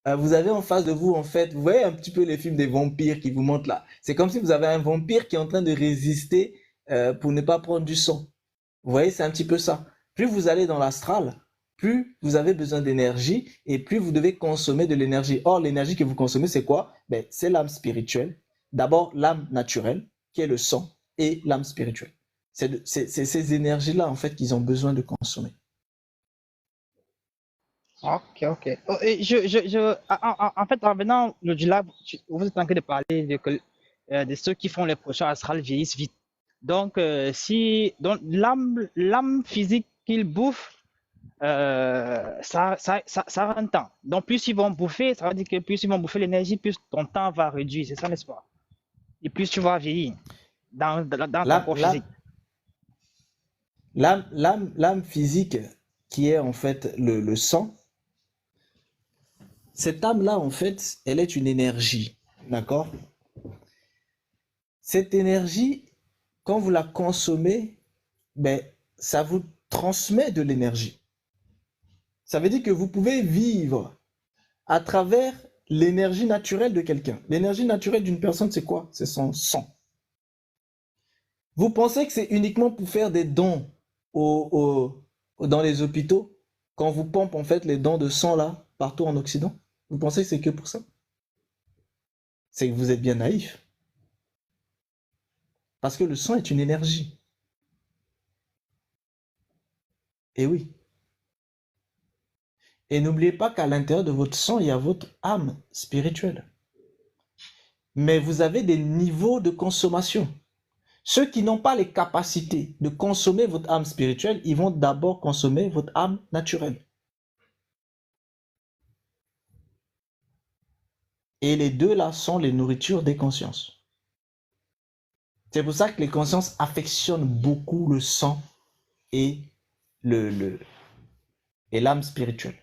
Vous avez en face de vous, en fait, vous voyez un petit peu les films des vampires qui vous montrent là. C'est comme si vous avez un vampire qui est en train de résister pour ne pas prendre du sang. Vous voyez, c'est un petit peu ça. Plus vous allez dans l'astral, plus vous avez besoin d'énergie et plus vous devez consommer de l'énergie. Or, l'énergie que vous consommez, c'est quoi? Ben, c'est l'âme spirituelle. D'abord, l'âme naturelle, qui est le sang, et l'âme spirituelle. C'est ces énergies-là, en fait, qu'ils ont besoin de consommer. Ok, ok. Oh, et en fait, en venant du lab, vous êtes en train de parler de ceux qui font les prochains astrales vieillissent vite. Donc, donc l'âme physique qu'ils bouffent, ça a un temps. Donc, plus ils vont bouffer, ça veut dire que plus ils vont bouffer l'énergie, plus ton temps va réduire, c'est ça, n'est-ce pas? Et plus tu vas vieillir dans ton L'âme, corps l'âme, physique. l'âme physique, qui est en fait le sang, cette âme-là, en fait, elle est une énergie. D'accord? Cette énergie, quand vous la consommez, ben, ça vous transmet de l'énergie. Ça veut dire que vous pouvez vivre à travers l'énergie naturelle de quelqu'un. L'énergie naturelle d'une personne, c'est quoi? C'est son sang. Vous pensez que c'est uniquement pour faire des dons dans les hôpitaux, quand vous pompe en fait les dons de sang là, partout en Occident? Vous pensez que c'est que pour ça? C'est que vous êtes bien naïf. Parce que le sang est une énergie. Et oui. Et n'oubliez pas qu'à l'intérieur de votre sang, il y a votre âme spirituelle. Mais vous avez des niveaux de consommation. Ceux qui n'ont pas les capacités de consommer votre âme spirituelle, ils vont d'abord consommer votre âme naturelle. Et les deux là sont les nourritures des consciences. C'est pour ça que les consciences affectionnent beaucoup le sang et le, le et l'âme spirituelle.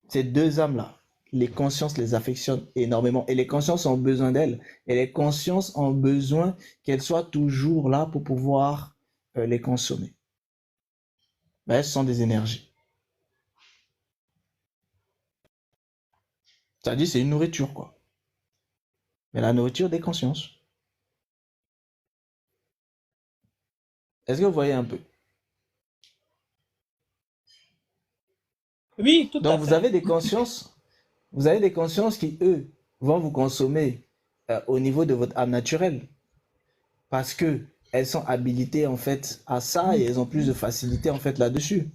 Ces deux âmes-là, les consciences les affectionnent énormément. Et les consciences ont besoin d'elles. Et les consciences ont besoin qu'elles soient toujours là pour pouvoir les consommer. Ben, ce sont des énergies. C'est-à-dire, c'est une nourriture, quoi. Mais la nourriture des consciences. Est-ce que vous voyez un peu? Oui, tout à Donc, fait. vous avez des consciences qui, eux, vont vous consommer au niveau de votre âme naturelle. Parce que elles sont habilitées, en fait, à ça et elles ont plus de facilité, en fait, là-dessus.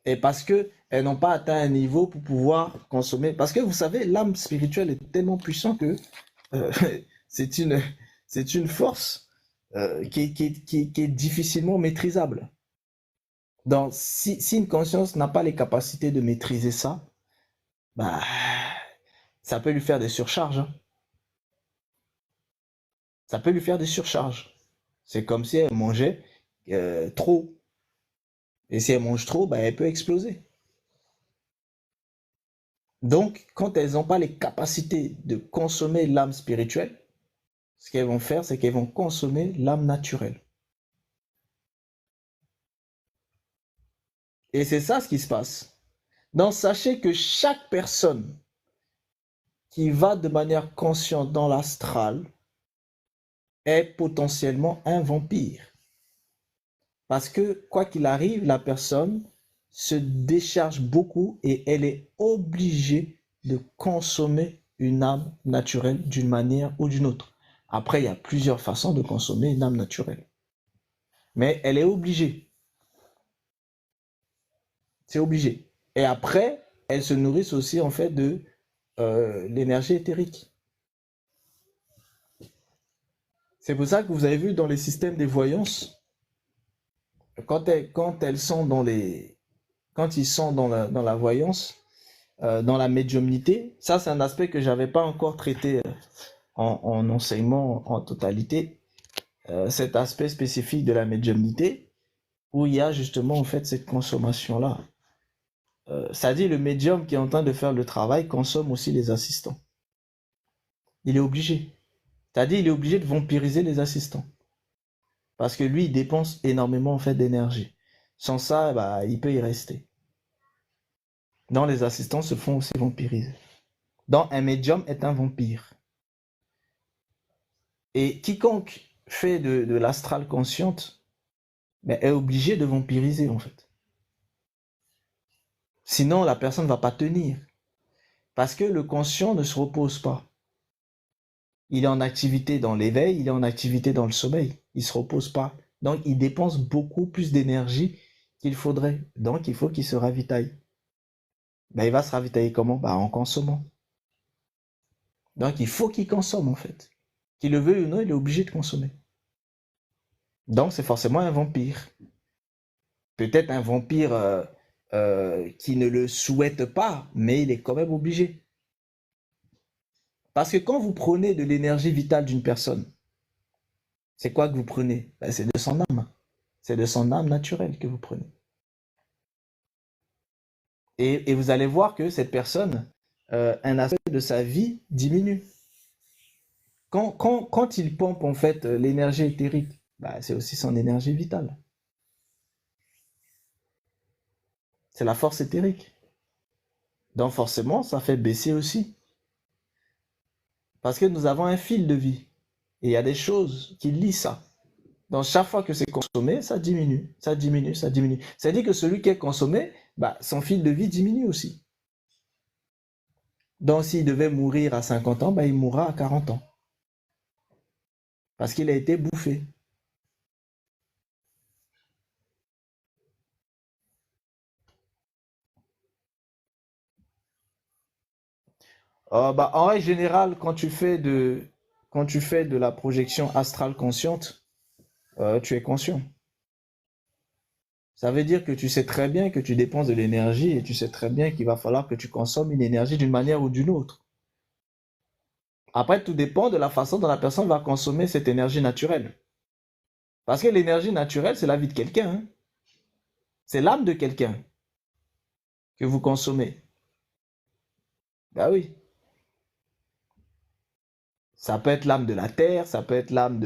Et parce que elles n'ont pas atteint un niveau pour pouvoir consommer. Parce que vous savez, l'âme spirituelle est tellement puissante que euh, c'est une, c'est une force qui est difficilement maîtrisable. Donc, si une conscience n'a pas les capacités de maîtriser ça, bah, ça peut lui faire des surcharges, hein. Ça peut lui faire des surcharges. C'est comme si elle mangeait trop. Et si elle mange trop, bah, elle peut exploser. Donc, quand elles n'ont pas les capacités de consommer l'âme spirituelle, ce qu'elles vont faire, c'est qu'elles vont consommer l'âme naturelle. Et c'est ça ce qui se passe. Donc, sachez que chaque personne qui va de manière consciente dans l'astral est potentiellement un vampire. Parce que, quoi qu'il arrive, la personne se décharge beaucoup et elle est obligée de consommer une âme naturelle d'une manière ou d'une autre. Après, il y a plusieurs façons de consommer une âme naturelle. Mais elle est obligée. C'est obligé. Et après, elles se nourrissent aussi en fait de l'énergie éthérique. C'est pour ça que vous avez vu dans les systèmes des voyances, quand elles sont quand ils sont dans la voyance, dans la médiumnité, ça c'est un aspect que j'avais pas encore traité en enseignement en totalité, cet aspect spécifique de la médiumnité où il y a justement en fait cette consommation là. Ça dit le médium qui est en train de faire le travail consomme aussi les assistants. Il est obligé. C'est-à-dire il est obligé de vampiriser les assistants parce que lui il dépense énormément en fait d'énergie. Sans ça, bah, il peut y rester. Donc les assistants se font aussi vampiriser. Donc un médium est un vampire. Et quiconque fait de l'astral consciente ben, est obligé de vampiriser en fait. Sinon la personne ne va pas tenir. Parce que le conscient ne se repose pas. Il est en activité dans l'éveil, il est en activité dans le sommeil. Il ne se repose pas. Donc, il dépense beaucoup plus d'énergie qu'il faudrait. Donc, il faut qu'il se ravitaille. Ben, il va se ravitailler comment? Ben, en consommant. Donc, il faut qu'il consomme, en fait. Qu'il le veuille ou non, il est obligé de consommer. Donc, c'est forcément un vampire. Peut-être un vampire qui ne le souhaite pas, mais il est quand même obligé. Parce que quand vous prenez de l'énergie vitale d'une personne, c'est quoi que vous prenez? Ben, c'est de son âme. C'est de son âme naturelle que vous prenez. Et vous allez voir que cette personne, un aspect de sa vie diminue. Quand il pompe en fait l'énergie éthérique, bah, c'est aussi son énergie vitale. C'est la force éthérique. Donc forcément, ça fait baisser aussi. Parce que nous avons un fil de vie. Et il y a des choses qui lient ça. Donc chaque fois que c'est consommé, ça diminue, ça diminue, ça diminue. C'est-à-dire que celui qui est consommé, bah, son fil de vie diminue aussi. Donc s'il devait mourir à 50 ans, bah, il mourra à 40 ans. Parce qu'il a été bouffé. Bah, en règle générale, quand tu fais de la projection astrale consciente, tu es conscient. Ça veut dire que tu sais très bien que tu dépenses de l'énergie et tu sais très bien qu'il va falloir que tu consommes une énergie d'une manière ou d'une autre. Après, tout dépend de la façon dont la personne va consommer cette énergie naturelle. Parce que l'énergie naturelle, c'est la vie de quelqu'un, hein. C'est l'âme de quelqu'un que vous consommez. Bah oui. Ça peut être l'âme de la terre, ça peut être l'âme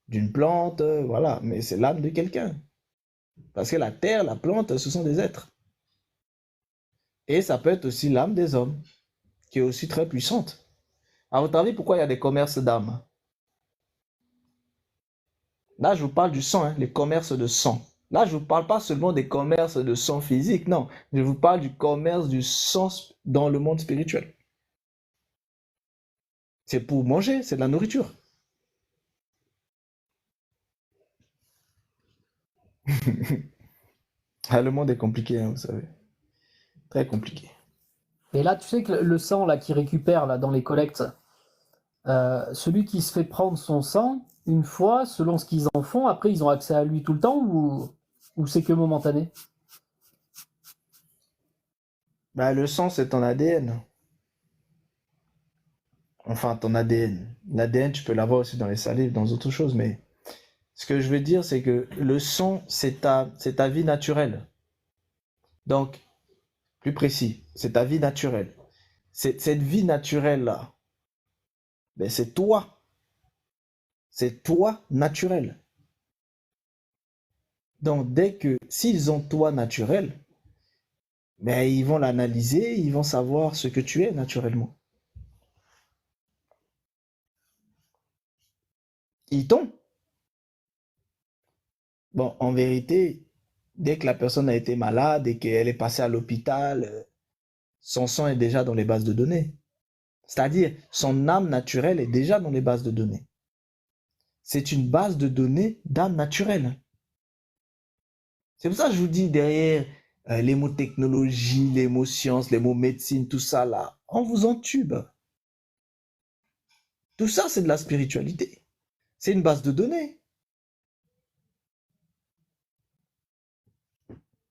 d'une plante, voilà, mais c'est l'âme de quelqu'un. Parce que la terre, la plante, ce sont des êtres. Et ça peut être aussi l'âme des hommes, qui est aussi très puissante. À votre avis, pourquoi il y a des commerces d'âmes? Là, je vous parle du sang, hein, les commerces de sang. Là, je ne vous parle pas seulement des commerces de sang physique, non. Je vous parle du commerce du sang dans le monde spirituel. C'est pour manger, c'est de la nourriture. Ah, le monde est compliqué, hein, vous savez. Très compliqué. Et là, tu sais que le sang là, qui récupère là, dans les collectes, celui qui se fait prendre son sang, une fois, selon ce qu'ils en font, après ils ont accès à lui tout le temps ou c'est que momentané? Bah, le sang, c'est ton ADN. Enfin, ton ADN. L'ADN, tu peux l'avoir aussi dans les salives, dans autre chose, mais ce que je veux dire, c'est que le sang, c'est ta vie naturelle. Donc, plus précis, c'est ta vie naturelle. Cette vie naturelle-là, ben, c'est toi. C'est toi naturel. Donc, dès que, s'ils ont toi naturel, ben, ils vont l'analyser, ils vont savoir ce que tu es naturellement. Ils t'ont. Bon, en vérité, dès que la personne a été malade et qu'elle est passée à l'hôpital, son sang est déjà dans les bases de données. C'est-à-dire, son âme naturelle est déjà dans les bases de données. C'est une base de données d'âme naturelle. C'est pour ça que je vous dis derrière les mots technologie, les mots sciences, les mots médecine, tout ça là, on vous entube. Tout ça, c'est de la spiritualité. C'est une base de données.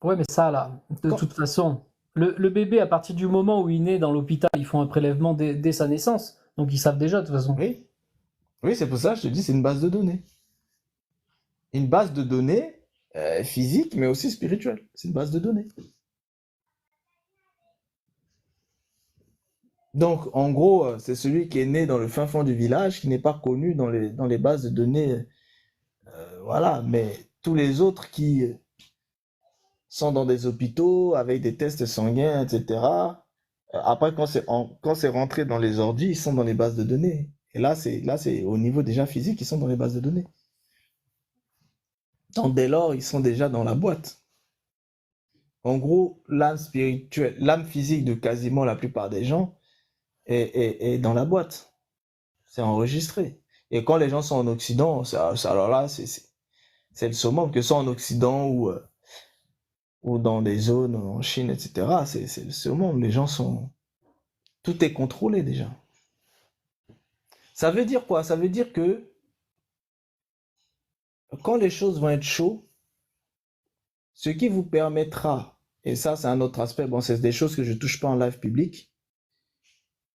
Ouais, mais ça là, de Quand- toute façon, le bébé, à partir du moment où il naît dans l'hôpital, ils font un prélèvement dès sa naissance. Donc ils savent déjà de toute façon. Oui, oui, c'est pour ça que je te dis, c'est une base de données. Une base de données physique, mais aussi spirituelle. C'est une base de données. Donc, en gros, c'est celui qui est né dans le fin fond du village, qui n'est pas connu dans les bases de données. Voilà, mais tous les autres qui sont dans des hôpitaux avec des tests sanguins, etc. Après, quand c'est rentré dans les ordi, ils sont dans les bases de données. Et là, c'est au niveau déjà physique, ils sont dans les bases de données. Donc, dès lors, ils sont déjà dans la boîte. En gros, l'âme spirituelle, l'âme physique de quasiment la plupart des gens est dans la boîte. C'est enregistré. Et quand les gens sont en Occident, alors là, c'est le summum, que ce soit en Occident ou dans des zones en Chine, etc. C'est le summum. Les gens sont... Tout est contrôlé déjà. Ça veut dire quoi? Ça veut dire que quand les choses vont être chaudes, ce qui vous permettra, et ça c'est un autre aspect, bon c'est des choses que je touche pas en live public,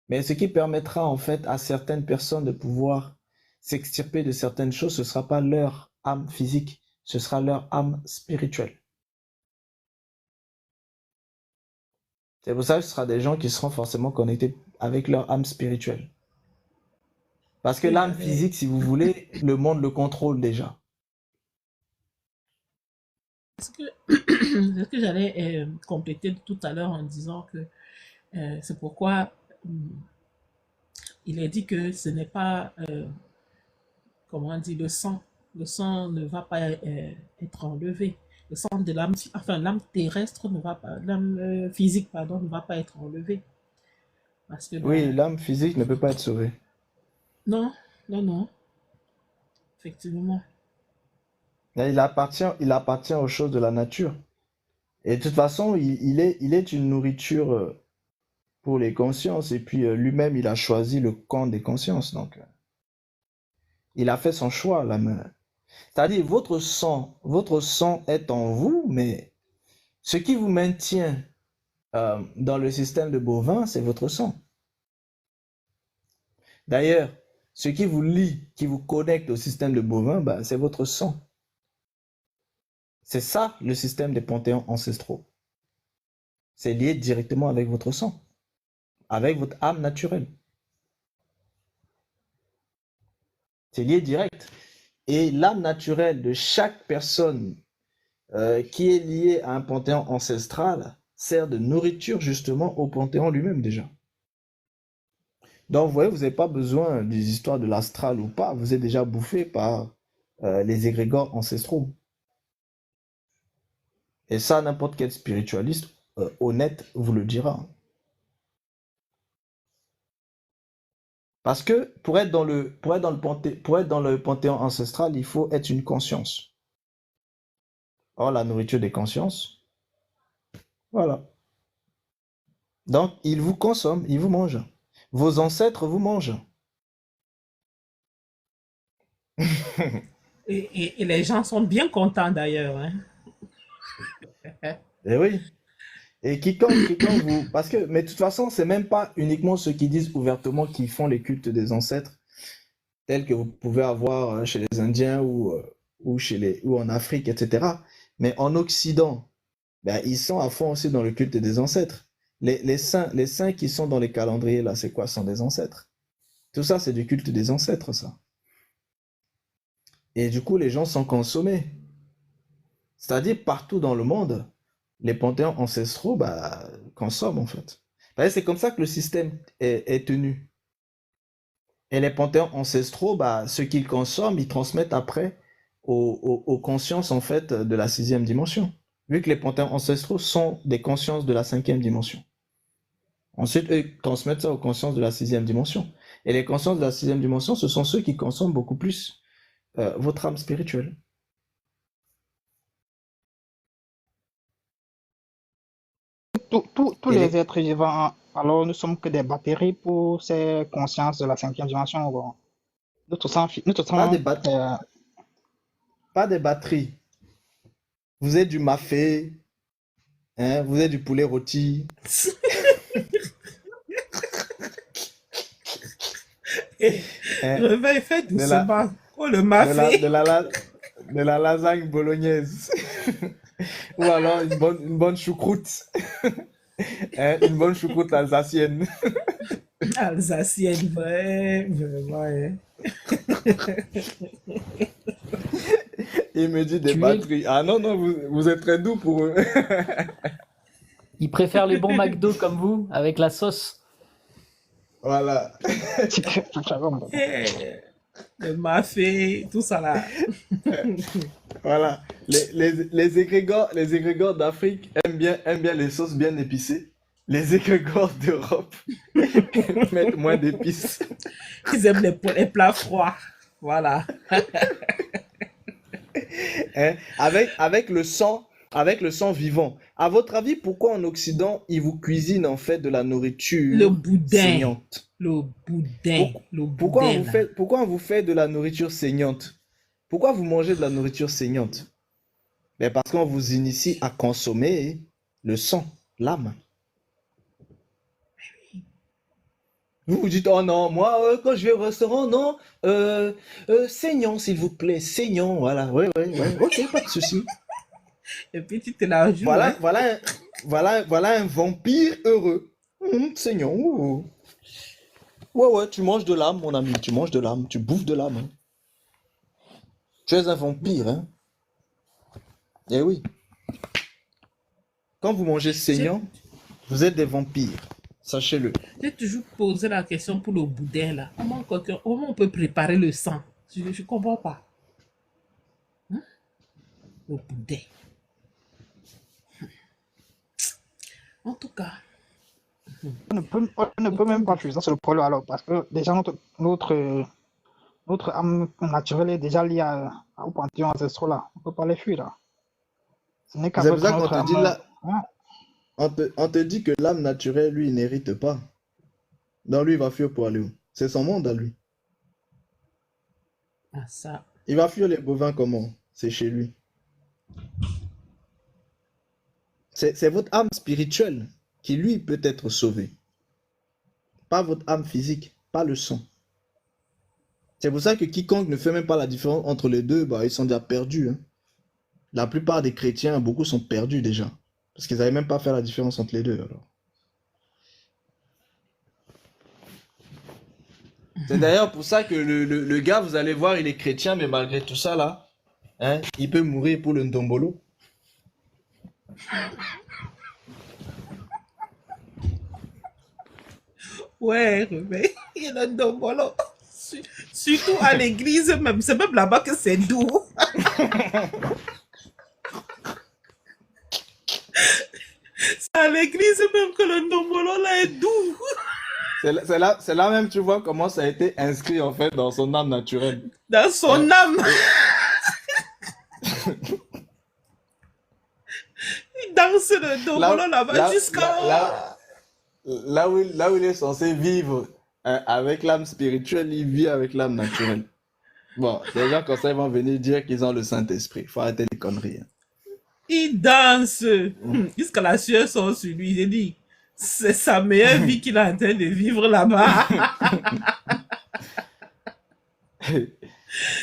mais ce qui permettra en fait à certaines personnes de pouvoir s'extirper de certaines choses, ce ne sera pas leur âme physique, ce sera leur âme spirituelle. C'est pour ça que ce sera des gens qui seront forcément connectés avec leur âme spirituelle. Parce que Oui, l'âme physique, si vous voulez, le monde le contrôle déjà. ce que, ce que j'allais compléter tout à l'heure en disant que c'est pourquoi il est dit que ce n'est pas, comment on dit, le sang. Le sang ne va pas être enlevé. Le sang de l'âme, enfin l'âme terrestre ne va pas, l'âme physique, pardon, ne va pas être enlevée. Parce que, Oui, ben, l'âme physique ne peut pas être sauvée. non, non, non, effectivement. Là, il appartient aux choses de la nature. Et de toute façon, il est une nourriture pour les consciences. Et puis lui-même, il a choisi le camp des consciences. Donc, il a fait son choix, la main. C'est-à-dire, votre sang est en vous, mais ce qui vous maintient dans le système de bovin, c'est votre sang. D'ailleurs, ce qui vous lie, qui vous connecte au système de bovin, bah, c'est votre sang. C'est ça le système des panthéons ancestraux. C'est lié directement avec votre sang, avec votre âme naturelle. C'est lié direct. Et l'âme naturelle de chaque personne qui est liée à un panthéon ancestral sert de nourriture justement au panthéon lui-même déjà. Donc vous voyez, vous n'avez pas besoin des histoires de l'astral ou pas, vous êtes déjà bouffé par les égrégores ancestraux. Et ça, n'importe quel spiritualiste honnête vous le dira. Parce que pour être dans le panthéon ancestral, il faut être une conscience. Or, la nourriture des consciences, voilà. Donc, ils vous consomment, ils vous mangent. Vos ancêtres vous mangent. Et les gens sont bien contents d'ailleurs, hein. Eh oui. Et quiconque vous... Parce que, mais de toute façon, c'est même pas uniquement ceux qui disent ouvertement qu'ils font les cultes des ancêtres, tels que vous pouvez avoir chez les Indiens ou en Afrique, etc. Mais en Occident, ben, ils sont à fond aussi dans le culte des ancêtres. Les saints qui sont dans les calendriers, là, c'est quoi? Ce sont des ancêtres. Tout ça, c'est du culte des ancêtres, ça. Et du coup, les gens sont consommés. C'est-à-dire, partout dans le monde, les panthéons ancestraux bah, consomment, en fait. C'est comme ça que le système est tenu. Et les panthéons ancestraux, bah, ce qu'ils consomment, ils transmettent après aux consciences, en fait, de la 6e dimension. Vu que les panthéons ancestraux sont des consciences de la 5e dimension. Ensuite, eux transmettent ça aux consciences de la 6e dimension. Et les consciences de la 6e dimension, ce sont ceux qui consomment beaucoup plus votre âme spirituelle. Tous Et les les... êtres vivants, alors nous sommes que des batteries pour ces consciences de la 5e dimension. Bon. Nous te Pas des, sommes, bat... pas des batteries. Vous êtes du mafé, hein, vous êtes du poulet rôti. Et Hein, réveil, fait de la, doucement. Oh, le de la, mafé. de la, la- de la lasagne bolognaise. Ou alors une bonne choucroute. Hein, une bonne choucroute alsacienne. Alsacienne, ouais, vraiment, hein. Il me dit des Tu es... batteries. Ah non, non, vous êtes très doux pour eux. Ils préfèrent les bons McDo comme vous, avec la sauce. Voilà. Eh, le mafé, tout ça là. Voilà. Les égrégores d'Afrique aiment bien les sauces bien épicées. Les égrégores d'Europe mettent moins d'épices. Ils aiment les plats froids. Voilà. Hein, avec le sang vivant. À votre avis, pourquoi en Occident, ils vous cuisinent en fait de la Le nourriture boudin. saignante? Le boudin. Le Pourquoi boudin là. pourquoi on vous fait de la nourriture saignante? Pourquoi vous mangez de la nourriture saignante? Ben parce qu'on vous initie à consommer le sang, l'âme. Vous vous dites, oh non, moi, quand je vais au restaurant, non, saignant, s'il vous plaît, saignant, voilà, ouais, ok, pas de souci. Et puis tu te la joues, Voilà, hein. voilà un vampire heureux. Saignant, ouh. Ouais, tu manges de l'âme, mon ami, tu manges de l'âme, tu bouffes de l'âme, hein. Tu es un vampire, hein. Eh oui, quand vous mangez J'ai saignant, vous êtes des vampires, sachez-le. j'ai toujours posé la question pour le boudin là. Comment on peut préparer le sang? Je comprends pas. Hein? Le boudin. En tout cas, On ne peut même pas faire ça, c'est le problème alors, parce que déjà notre âme naturelle est déjà liée au panthéon ancestral là. On ne peut pas les fuir là. Ce n'est C'est qu'avec pour ça qu'on notre te dit âme. là, Hein, on te dit que l'âme naturelle, lui, il n'hérite pas. Donc lui, il va fuir pour aller où? C'est son monde à lui. ah, ça. Il va fuir les bovins comment? C'est chez lui. C'est votre âme spirituelle qui, lui, peut être sauvée. Pas votre âme physique, pas le sang. C'est pour ça que quiconque ne fait même pas la différence entre les deux, bah, ils sont déjà perdus, hein. La plupart des chrétiens, beaucoup sont perdus déjà. Parce qu'ils n'avaient même pas fait la différence entre les deux. Alors. C'est d'ailleurs pour ça que le gars, vous allez voir, il est chrétien, mais malgré tout ça, là, hein, il peut mourir pour le ndombolo. Ouais, mais il y en a dans bon. Surtout à l'église, même. C'est même là-bas que c'est doux. C'est à l'église même que le ndombolo là est doux. C'est là même, tu vois, comment ça a été inscrit, en fait, dans son âme naturelle. Dans son Hein. âme. Il danse le ndombolo là-bas jusqu'à... Là où il est censé vivre avec l'âme spirituelle, il vit avec l'âme naturelle. Bon, les gens comme ça, ils vont venir dire qu'ils ont le Saint-Esprit. Faut arrêter les conneries, hein. Il danse jusqu'à la sueur sort sur lui. J'ai dit, c'est sa meilleure vie qu'il est en train de vivre là-bas.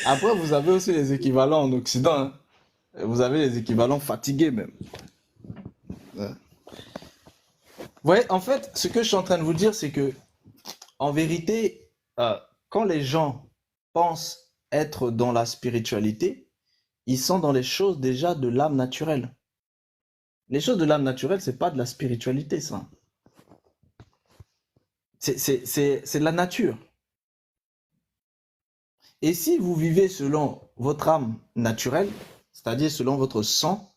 Après, vous avez aussi les équivalents en Occident, hein. Vous avez les équivalents fatigués même. Ouais. Ouais, en fait, ce que je suis en train de vous dire, c'est que, en vérité, quand les gens pensent être dans la spiritualité, ils sont dans les choses déjà de l'âme naturelle. Les choses de l'âme naturelle, c'est pas de la spiritualité, ça. C'est de la nature. Et si vous vivez selon votre âme naturelle, c'est-à-dire selon votre sang,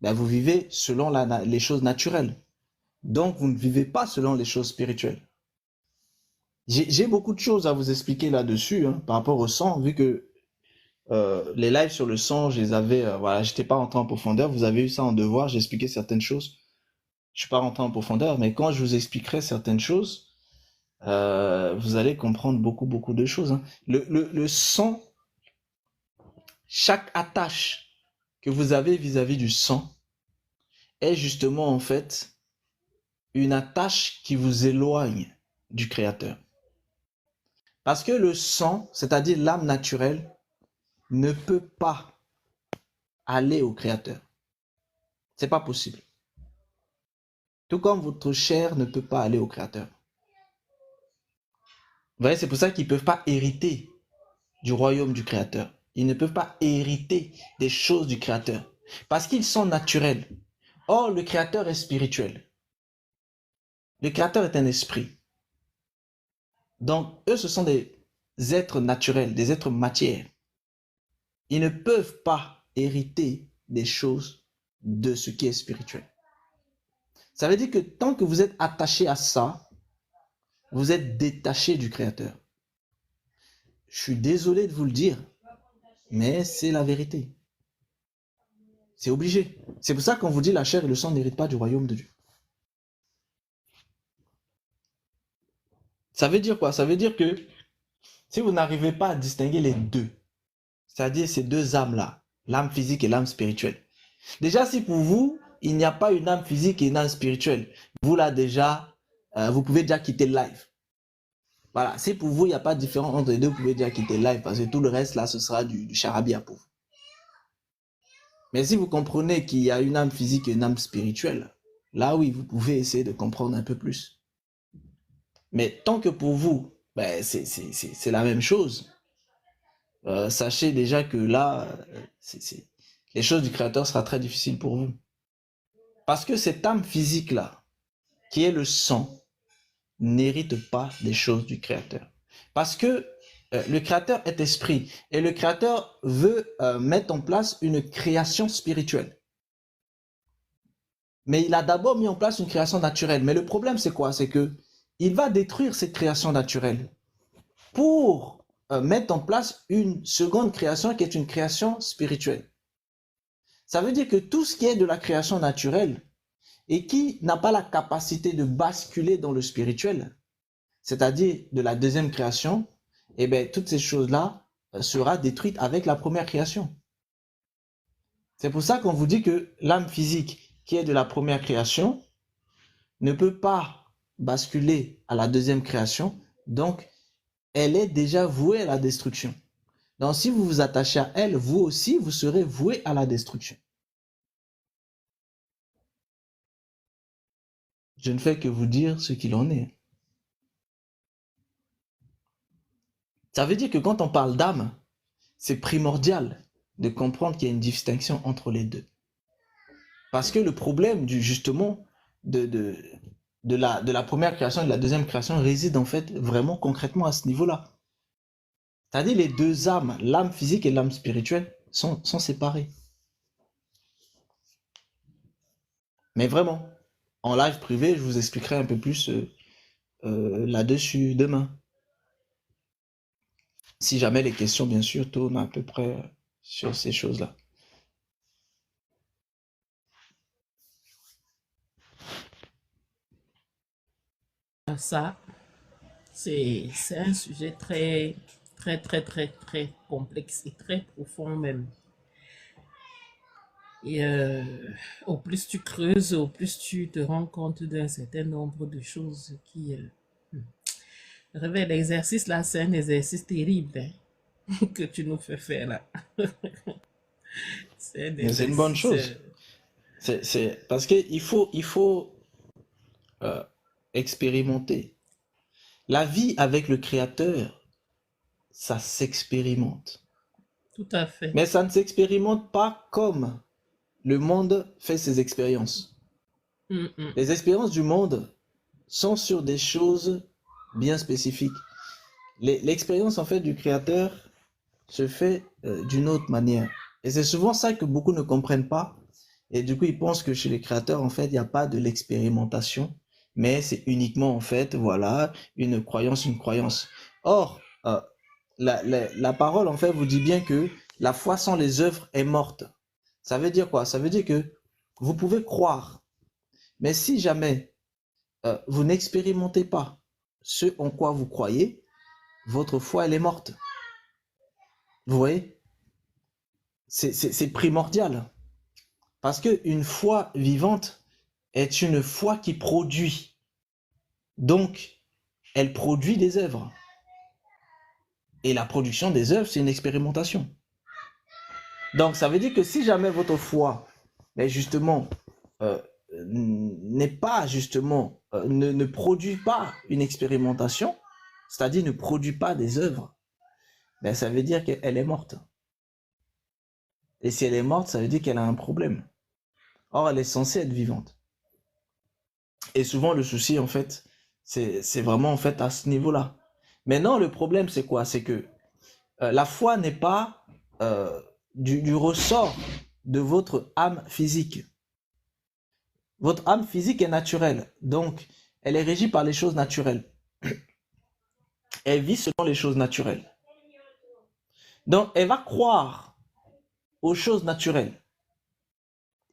ben vous vivez selon les choses naturelles. Donc, vous ne vivez pas selon les choses spirituelles. J'ai beaucoup de choses à vous expliquer là-dessus, hein, par rapport au sang, vu que les lives sur le sang, je les avais, voilà, j'étais pas rentré en profondeur. Vous avez eu ça en devoir, j'ai expliqué certaines choses. Je suis pas rentré en profondeur, mais quand je vous expliquerai certaines choses, vous allez comprendre beaucoup de choses, hein. Le sang, chaque attache que vous avez vis-à-vis du sang est justement en fait une attache qui vous éloigne du Créateur. Parce que le sang, c'est-à-dire l'âme naturelle, ne peut pas aller au Créateur. C'est pas possible. Tout comme votre chair ne peut pas aller au Créateur. Vous voyez, c'est pour ça qu'ils ne peuvent pas hériter du royaume du Créateur. Ils ne peuvent pas hériter des choses du Créateur. Parce qu'ils sont naturels. Or, le Créateur est spirituel. Le Créateur est un esprit. Donc, eux, ce sont des êtres naturels, des êtres matière. Ils ne peuvent pas hériter des choses de ce qui est spirituel. Ça veut dire que tant que vous êtes attaché à ça, vous êtes détaché du Créateur. Je suis désolé de vous le dire, mais c'est la vérité. C'est obligé. C'est pour ça qu'on vous dit la chair et le sang n'héritent pas du royaume de Dieu. Ça veut dire quoi? Ça veut dire que si vous n'arrivez pas à distinguer les deux, c'est-à-dire ces deux âmes-là, l'âme physique et l'âme spirituelle. Déjà, si pour vous, il n'y a pas une âme physique et une âme spirituelle, vous là déjà, vous pouvez déjà quitter le live. Voilà, si pour vous, il n'y a pas de différence entre les deux, vous pouvez déjà quitter le live parce que tout le reste là, ce sera du charabia pour vous. Mais si vous comprenez qu'il y a une âme physique et une âme spirituelle, là oui, vous pouvez essayer de comprendre un peu plus. Mais tant que pour vous, ben, c'est la même chose, sachez déjà que là, les choses du Créateur sera très difficiles pour vous. Parce que cette âme physique-là, qui est le sang, n'hérite pas des choses du Créateur. Parce que le Créateur est esprit et le Créateur veut mettre en place une création spirituelle. Mais il a d'abord mis en place une création naturelle. Mais le problème, c'est quoi? C'est que il va détruire cette création naturelle pour mettre en place une seconde création qui est une création spirituelle. Ça veut dire que tout ce qui est de la création naturelle et qui n'a pas la capacité de basculer dans le spirituel, c'est-à-dire de la deuxième création, eh bien, toutes ces choses-là sera détruite avec la première création. C'est pour ça qu'on vous dit que l'âme physique qui est de la première création ne peut pas basculer à la deuxième création, donc elle est déjà vouée à la destruction. Donc si vous vous attachez à elle, vous aussi, vous serez voué à la destruction. Je ne fais que vous dire ce qu'il en est. Ça veut dire que quand on parle d'âme, c'est primordial de comprendre qu'il y a une distinction entre les deux. Parce que le problème justement de la première création et de la deuxième création réside en fait vraiment concrètement à ce niveau-là. C'est-à-dire les deux âmes, l'âme physique et l'âme spirituelle, sont séparées. Mais vraiment, en live privé, je vous expliquerai un peu plus là-dessus demain. Si jamais les questions, bien sûr, tournent à peu près sur ces choses-là. Ça, c'est un sujet très, très, très, très, très complexe et très profond même. Et au plus tu creuses, au plus tu te rends compte d'un certain nombre de choses qui... Le réveil d'exercice, là, c'est un exercice terrible hein, que tu nous fais faire là. C'est un Mais c'est une bonne exercice... chose. C'est parce qu'il faut expérimenter. La vie avec le Créateur, ça s'expérimente. Tout à fait. Mais ça ne s'expérimente pas comme le monde fait ses expériences. Les expériences du monde sont sur des choses bien spécifiques. L'expérience en fait du Créateur se fait d'une autre manière. Et c'est souvent ça que beaucoup ne comprennent pas. Et du coup, ils pensent que chez les créateurs, en fait, il n'y a pas de l'expérimentation, mais c'est uniquement, en fait, voilà, une croyance, une croyance. Or, la parole, en fait, vous dit bien que la foi sans les œuvres est morte. Ça veut dire quoi? Ça veut dire que vous pouvez croire, mais si jamais vous n'expérimentez pas ce en quoi vous croyez, votre foi, elle est morte. Vous voyez? C'est primordial. Parce qu'une foi vivante est une foi qui produit. Donc, elle produit des œuvres. Et la production des œuvres, c'est une expérimentation. Donc, ça veut dire que si jamais votre foi, mais justement, n'est pas justement, ne produit pas une expérimentation, c'est-à-dire ne produit pas des œuvres, ben ça veut dire qu'elle est morte. Et si elle est morte, ça veut dire qu'elle a un problème. Or, elle est censée être vivante. Et souvent, le souci, en fait, c'est vraiment en fait à ce niveau-là. Maintenant, le problème, c'est quoi? C'est que la foi n'est pas du ressort de votre âme physique. Votre âme physique est naturelle, donc elle est régie par les choses naturelles. Elle vit selon les choses naturelles. Donc, elle va croire aux choses naturelles.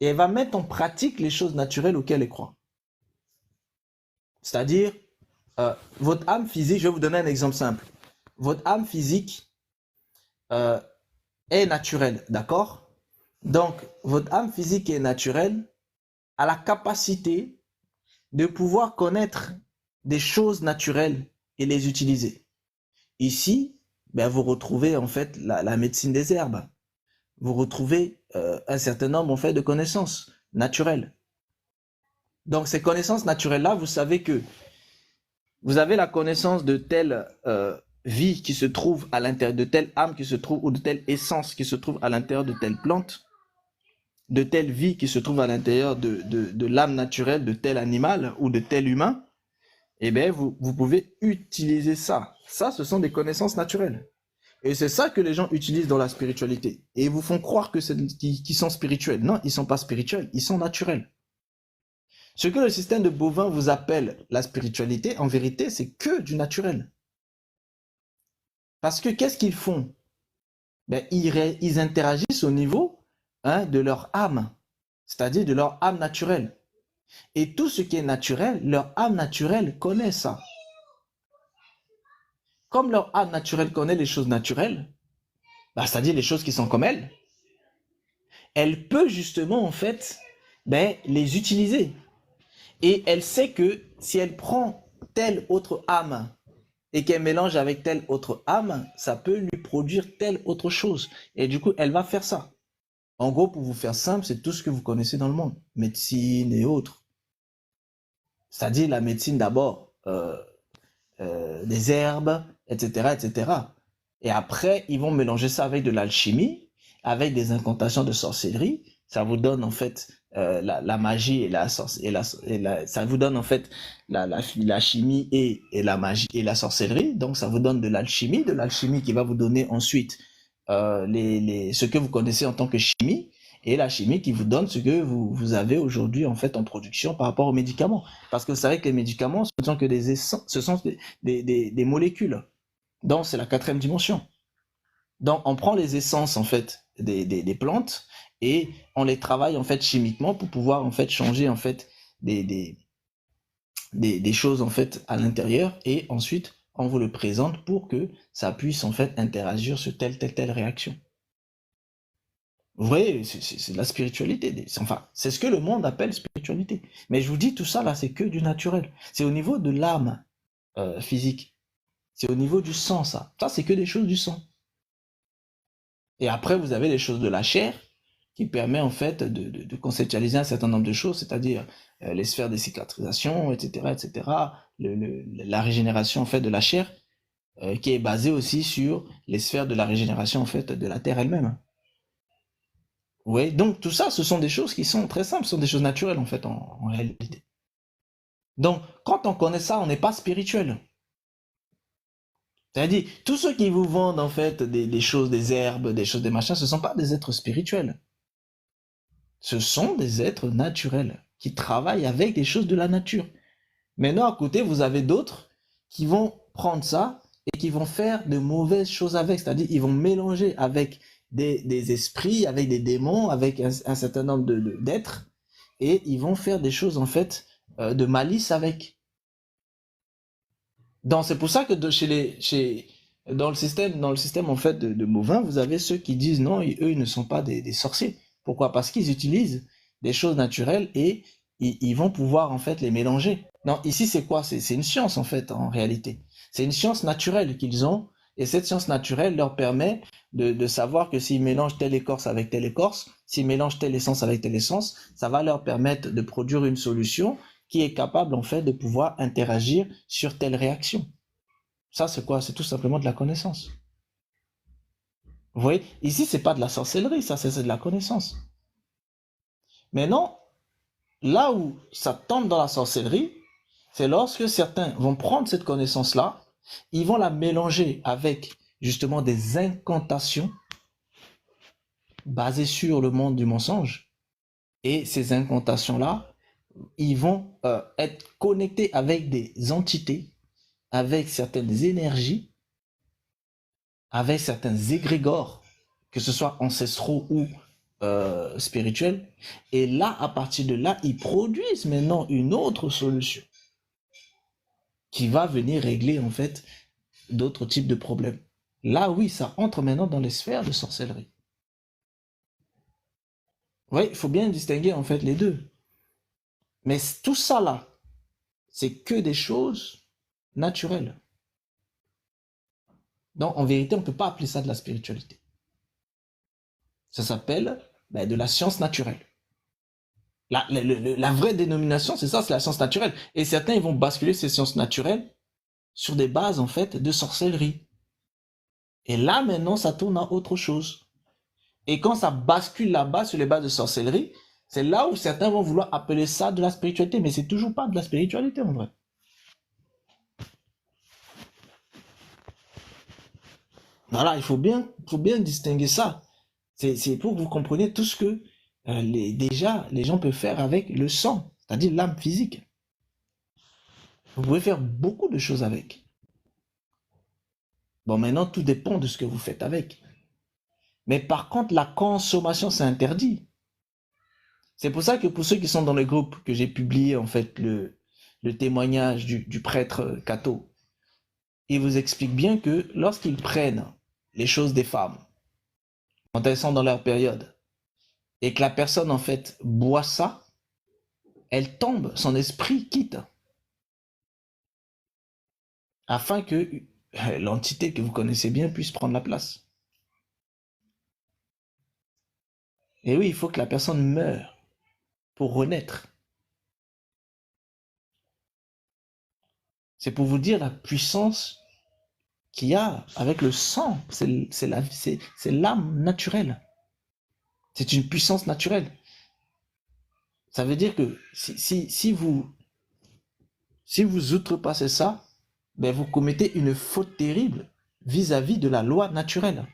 Et elle va mettre en pratique les choses naturelles auxquelles elle croit. C'est-à-dire, votre âme physique, je vais vous donner un exemple simple. Votre âme physique est naturelle, d'accord? Donc, votre âme physique est naturelle, a la capacité de pouvoir connaître des choses naturelles et les utiliser. Ici, ben, vous retrouvez en fait la médecine des herbes. Vous retrouvez un certain nombre en fait de connaissances naturelles. Donc ces connaissances naturelles-là, vous savez que vous avez la connaissance de telle vie qui se trouve à l'intérieur, de telle âme qui se trouve, ou de telle essence qui se trouve à l'intérieur de telle plante, de telle vie qui se trouve à l'intérieur de l'âme naturelle de tel animal ou de tel humain. Eh bien, vous pouvez utiliser ça. Ça, ce sont des connaissances naturelles. Et c'est ça que les gens utilisent dans la spiritualité. Et ils vous font croire que qu'ils sont spirituels. Non, ils ne sont pas spirituels, ils sont naturels. Ce que le système de Bovin vous appelle la spiritualité, en vérité, c'est que du naturel. Parce que qu'est-ce qu'ils font? Ben, ils interagissent au niveau de leur âme, c'est-à-dire de leur âme naturelle. Et tout ce qui est naturel, leur âme naturelle connaît ça. Comme leur âme naturelle connaît les choses naturelles, bah, c'est-à-dire les choses qui sont comme elle peut justement en fait les utiliser. Et elle sait que si elle prend telle autre âme et qu'elle mélange avec telle autre âme, ça peut lui produire telle autre chose. Et du coup, elle va faire ça. En gros, pour vous faire simple, c'est tout ce que vous connaissez dans le monde. Médecine et autres. C'est-à-dire la médecine d'abord, des herbes, etc., etc. Et après, ils vont mélanger ça avec de l'alchimie, avec des incantations de sorcellerie. Ça vous donne en fait la magie et ça vous donne en fait la chimie et la magie et la sorcellerie. Donc ça vous donne de l'alchimie qui va vous donner ensuite ce que vous connaissez en tant que chimie, et la chimie qui vous donne ce que vous avez aujourd'hui en fait en production par rapport aux médicaments. Parce que vous savez que les médicaments, ce sont que ce sont des molécules. Donc c'est la 4e dimension. Donc on prend les essences en fait des plantes et on les travaille en fait chimiquement pour pouvoir en fait changer en fait des choses en fait à l'intérieur, et ensuite on vous le présente pour que ça puisse en fait interagir sur telle réaction. Vous voyez, c'est de la spiritualité. Enfin, c'est ce que le monde appelle spiritualité. Mais je vous dis, tout ça là, c'est que du naturel. C'est au niveau de l'âme physique. C'est au niveau du sang, ça. Ça, c'est que des choses du sang. Et après, vous avez les choses de la chair qui permet en fait de conceptualiser un certain nombre de choses, c'est-à-dire les sphères de cicatrisation, etc., etc., la régénération en fait de la chair, qui est basée aussi sur les sphères de la régénération en fait de la terre elle-même. Oui, donc tout ça, ce sont des choses qui sont très simples, ce sont des choses naturelles en fait en réalité. Donc, quand on connaît ça, on n'est pas spirituel. C'est-à-dire, tous ceux qui vous vendent en fait des choses, des herbes, des choses, des machins, ce ne sont pas des êtres spirituels. Ce sont des êtres naturels qui travaillent avec des choses de la nature. Maintenant, à côté, vous avez d'autres qui vont prendre ça et qui vont faire de mauvaises choses avec. C'est-à-dire, ils vont mélanger avec des esprits, avec des démons, avec un certain nombre d'êtres, et ils vont faire des choses en fait de malice avec. Donc c'est pour ça que dans le système en fait de Bovin, vous avez ceux qui disent non, eux ils ne sont pas des sorciers. Pourquoi? Parce qu'ils utilisent des choses naturelles et ils vont pouvoir en fait les mélanger. Non, ici c'est quoi? C'est une science en fait en réalité. C'est une science naturelle qu'ils ont, et cette science naturelle leur permet de savoir que s'ils mélangent telle écorce avec telle écorce, s'ils mélangent telle essence avec telle essence, ça va leur permettre de produire une solution qui est capable en fait de pouvoir interagir sur telle réaction. Ça c'est quoi? C'est tout simplement de la connaissance. Vous voyez, ici, c'est pas de la sorcellerie, ça, c'est de la connaissance. Maintenant, là où ça tombe dans la sorcellerie, c'est lorsque certains vont prendre cette connaissance-là, ils vont la mélanger avec justement des incantations basées sur le monde du mensonge. Et ces incantations-là, ils vont être connectés avec des entités, avec certaines énergies, avec certains égrégores, que ce soit ancestraux ou spirituels. Et là, à partir de là, ils produisent maintenant une autre solution qui va venir régler en fait d'autres types de problèmes. Là, oui, ça entre maintenant dans les sphères de sorcellerie. Oui, il faut bien distinguer en fait les deux. Mais tout ça là, c'est que des choses naturelles. Donc, en vérité, on ne peut pas appeler ça de la spiritualité. Ça s'appelle de la science naturelle. La vraie dénomination, c'est ça, c'est la science naturelle. Et certains, ils vont basculer ces sciences naturelles sur des bases, en fait, de sorcellerie. Et là, maintenant, ça tourne à autre chose. Et quand ça bascule là-bas sur les bases de sorcellerie, c'est là où certains vont vouloir appeler ça de la spiritualité. Mais c'est toujours pas de la spiritualité, en vrai. Voilà, il faut bien distinguer ça. C'est pour que vous compreniez tout ce que déjà les gens peuvent faire avec le sang, c'est-à-dire l'âme physique. Vous pouvez faire beaucoup de choses avec. Bon, maintenant, tout dépend de ce que vous faites avec. Mais par contre, la consommation, c'est interdit. C'est pour ça que pour ceux qui sont dans le groupe que j'ai publié, en fait, le témoignage du prêtre Cato, il vous explique bien que lorsqu'ils prennent les choses des femmes, quand elles sont dans leur période, et que la personne, en fait, boit ça, elle tombe, son esprit quitte. Afin que l'entité que vous connaissez bien puisse prendre la place. Et oui, il faut que la personne meure pour renaître. C'est pour vous dire la puissance qu'il y a avec le sang. C'est l'âme naturelle. C'est une puissance naturelle. Ça veut dire que si vous outrepassez ça, vous commettez une faute terrible vis-à-vis de la loi naturelle.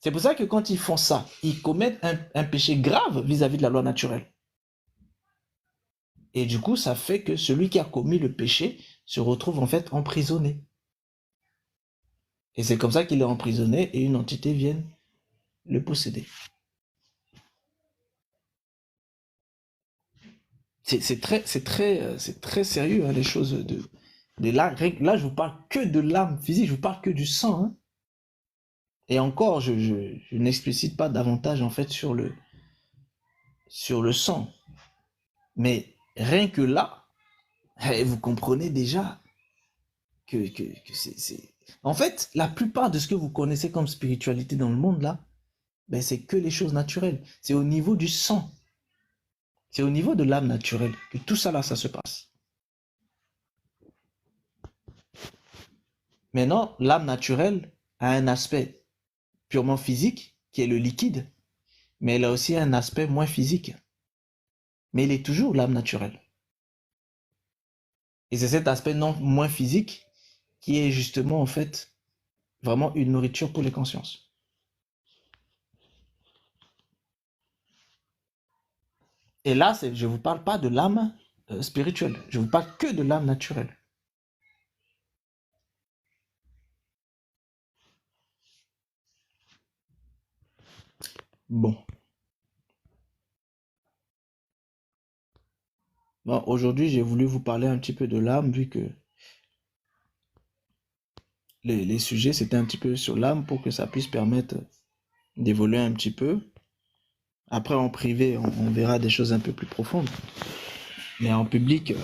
C'est pour ça que quand ils font ça, ils commettent un péché grave vis-à-vis de la loi naturelle. Et du coup, ça fait que celui qui a commis le péché se retrouve en fait emprisonné. Et c'est comme ça qu'il est emprisonné et une entité vient le posséder. C'est très sérieux, hein, les choses de là. Là, je vous parle que de l'âme physique, je vous parle que du sang. Hein. Et encore, je n'explicite pas davantage en fait sur le sang. Mais rien que là, vous comprenez déjà que c'est... En fait, la plupart de ce que vous connaissez comme spiritualité dans le monde là, c'est que les choses naturelles. C'est au niveau du sang. C'est au niveau de l'âme naturelle que tout ça là, ça se passe. Maintenant, l'âme naturelle a un aspect purement physique, qui est le liquide, mais elle a aussi un aspect moins physique. Mais il est toujours l'âme naturelle. Et c'est cet aspect moins physique qui est justement, en fait, vraiment une nourriture pour les consciences. Et là, je ne vous parle pas de l'âme spirituelle, je vous parle que de l'âme naturelle. Bon. Bon, aujourd'hui, j'ai voulu vous parler un petit peu de l'âme, vu que les sujets, c'était un petit peu sur l'âme pour que ça puisse permettre d'évoluer un petit peu. Après, en privé, on verra des choses un peu plus profondes. Mais en public,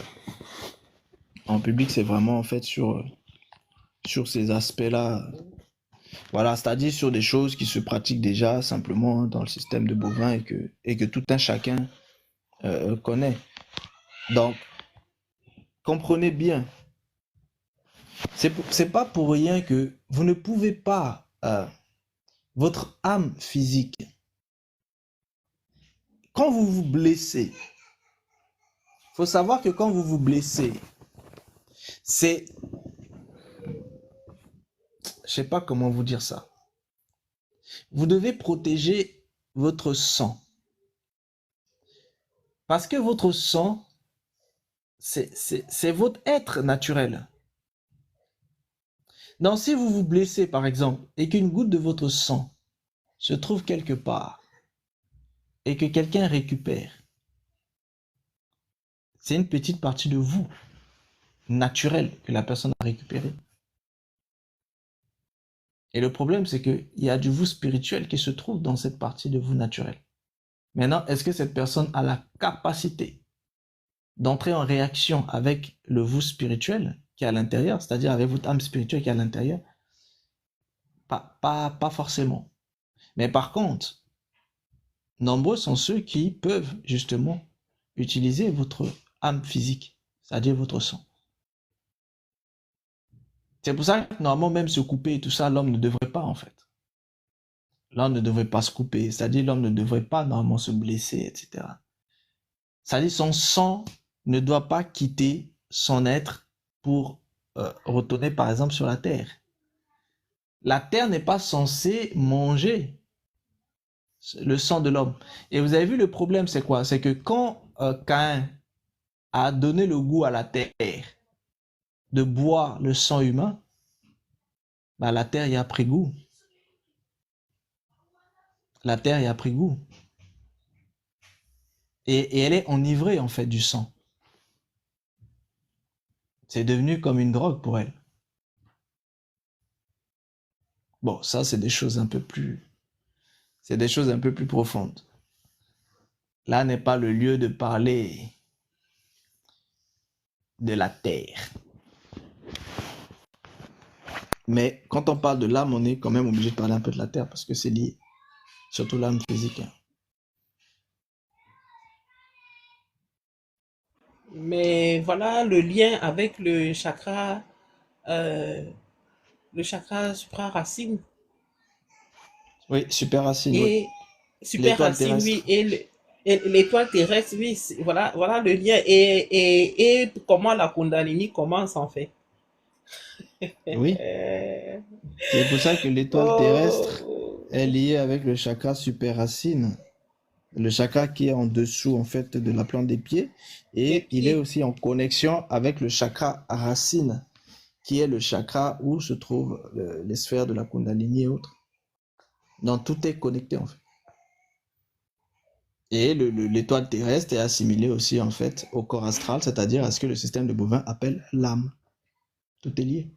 c'est vraiment en fait sur ces aspects-là. Voilà, c'est-à-dire sur des choses qui se pratiquent déjà simplement dans le système de bovin et que tout un chacun connaît. Donc, comprenez bien, c'est pas pour rien que vous ne pouvez pas votre âme physique. Quand vous vous blessez, il faut savoir que quand vous vous blessez, c'est, je sais pas comment vous dire ça. Vous devez protéger votre sang. Parce que votre sang, c'est votre être naturel. Donc, si vous vous blessez, par exemple, et qu'une goutte de votre sang se trouve quelque part, et que quelqu'un récupère, c'est une petite partie de vous, naturelle, que la personne a récupérée. Et le problème, c'est qu'il y a du vous spirituel qui se trouve dans cette partie de vous naturelle. Maintenant, est-ce que cette personne a la capacité d'entrer en réaction avec le vous spirituel qui est à l'intérieur, c'est-à-dire avec votre âme spirituelle qui est à l'intérieur? Pas forcément. Mais par contre, nombreux sont ceux qui peuvent justement utiliser votre âme physique, c'est-à-dire votre sang. C'est pour ça que normalement même se couper et tout ça, l'homme ne devrait pas en fait. L'homme ne devrait pas se couper, c'est-à-dire l'homme ne devrait pas normalement se blesser, etc. C'est-à-dire son sang ne doit pas quitter son être pour retourner par exemple sur la terre. La terre n'est pas censée manger le sang de l'homme. Et vous avez vu le problème, c'est quoi? C'est que quand Caïn a donné le goût à la terre de boire le sang humain, bah, la terre y a pris goût. La terre y a pris goût. Et elle est enivrée en fait du sang. C'est devenu comme une drogue pour elle. Bon, ça c'est des choses un peu plus... C'est des choses un peu plus profondes. Là n'est pas le lieu de parler de la terre. Mais quand on parle de l'âme, on est quand même obligé de parler un peu de la terre parce que c'est lié. Surtout l'âme physique. Mais voilà le lien avec le chakra supraracine Oui, super racine, oui. et super L'étoile racine, oui, terrestre. et l'étoile terrestre, oui, voilà, voilà le lien et comment la Kundalini commence en fait. Oui. Euh, C'est pour ça que l'étoile terrestre oh, est liée avec le chakra super racine. Le chakra qui est en dessous en fait de la plante des pieds. des Et il est pieds. aussi en connexion avec le chakra racine, qui est le chakra où se trouvent les sphères de la Kundalini et autres. Donc tout est connecté en fait. Et l'étoile terrestre est assimilée aussi en fait au corps astral, c'est-à-dire à ce que le système de Bovin appelle l'âme. Tout est lié.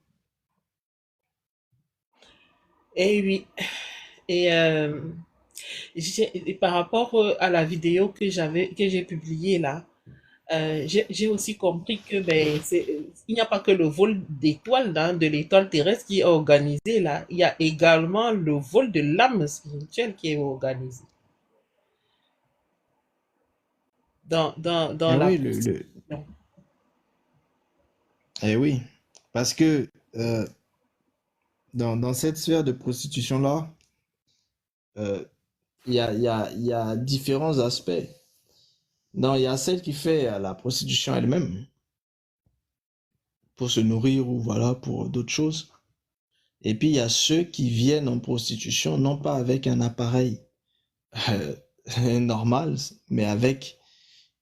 Et oui, et et par rapport à la vidéo que j'ai publiée là, j'ai aussi compris que ben, il n'y a pas que le vol d'étoiles, hein, de l'étoile terrestre qui est organisé là, il y a également le vol de l'âme spirituelle qui est organisé dans Eh la oui, prostitution. eh oui, parce que dans cette sphère de prostitution-là, euh, il y a différents aspects. Non, il y a celle qui fait la prostitution elle-même pour se nourrir ou voilà pour d'autres choses. Et puis il y a ceux qui viennent en prostitution non pas avec un appareil euh, normal, mais avec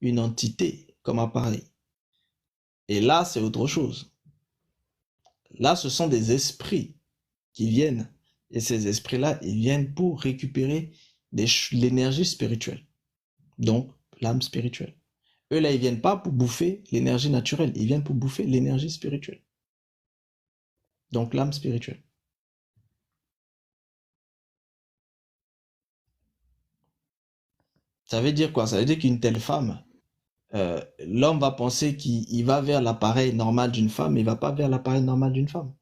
une entité comme appareil. Et là, c'est autre chose. Là, ce sont des esprits qui viennent. Et ces esprits-là, ils viennent pour récupérer l'énergie spirituelle. Donc, l'âme spirituelle. Eux, là, ils viennent pas pour bouffer l'énergie naturelle. Ils viennent pour bouffer l'énergie spirituelle. Donc, l'âme spirituelle. Ça veut dire quoi? Ça veut dire qu'une telle femme, l'homme va penser qu'il va vers l'appareil normal d'une femme, mais il va pas vers l'appareil normal d'une femme.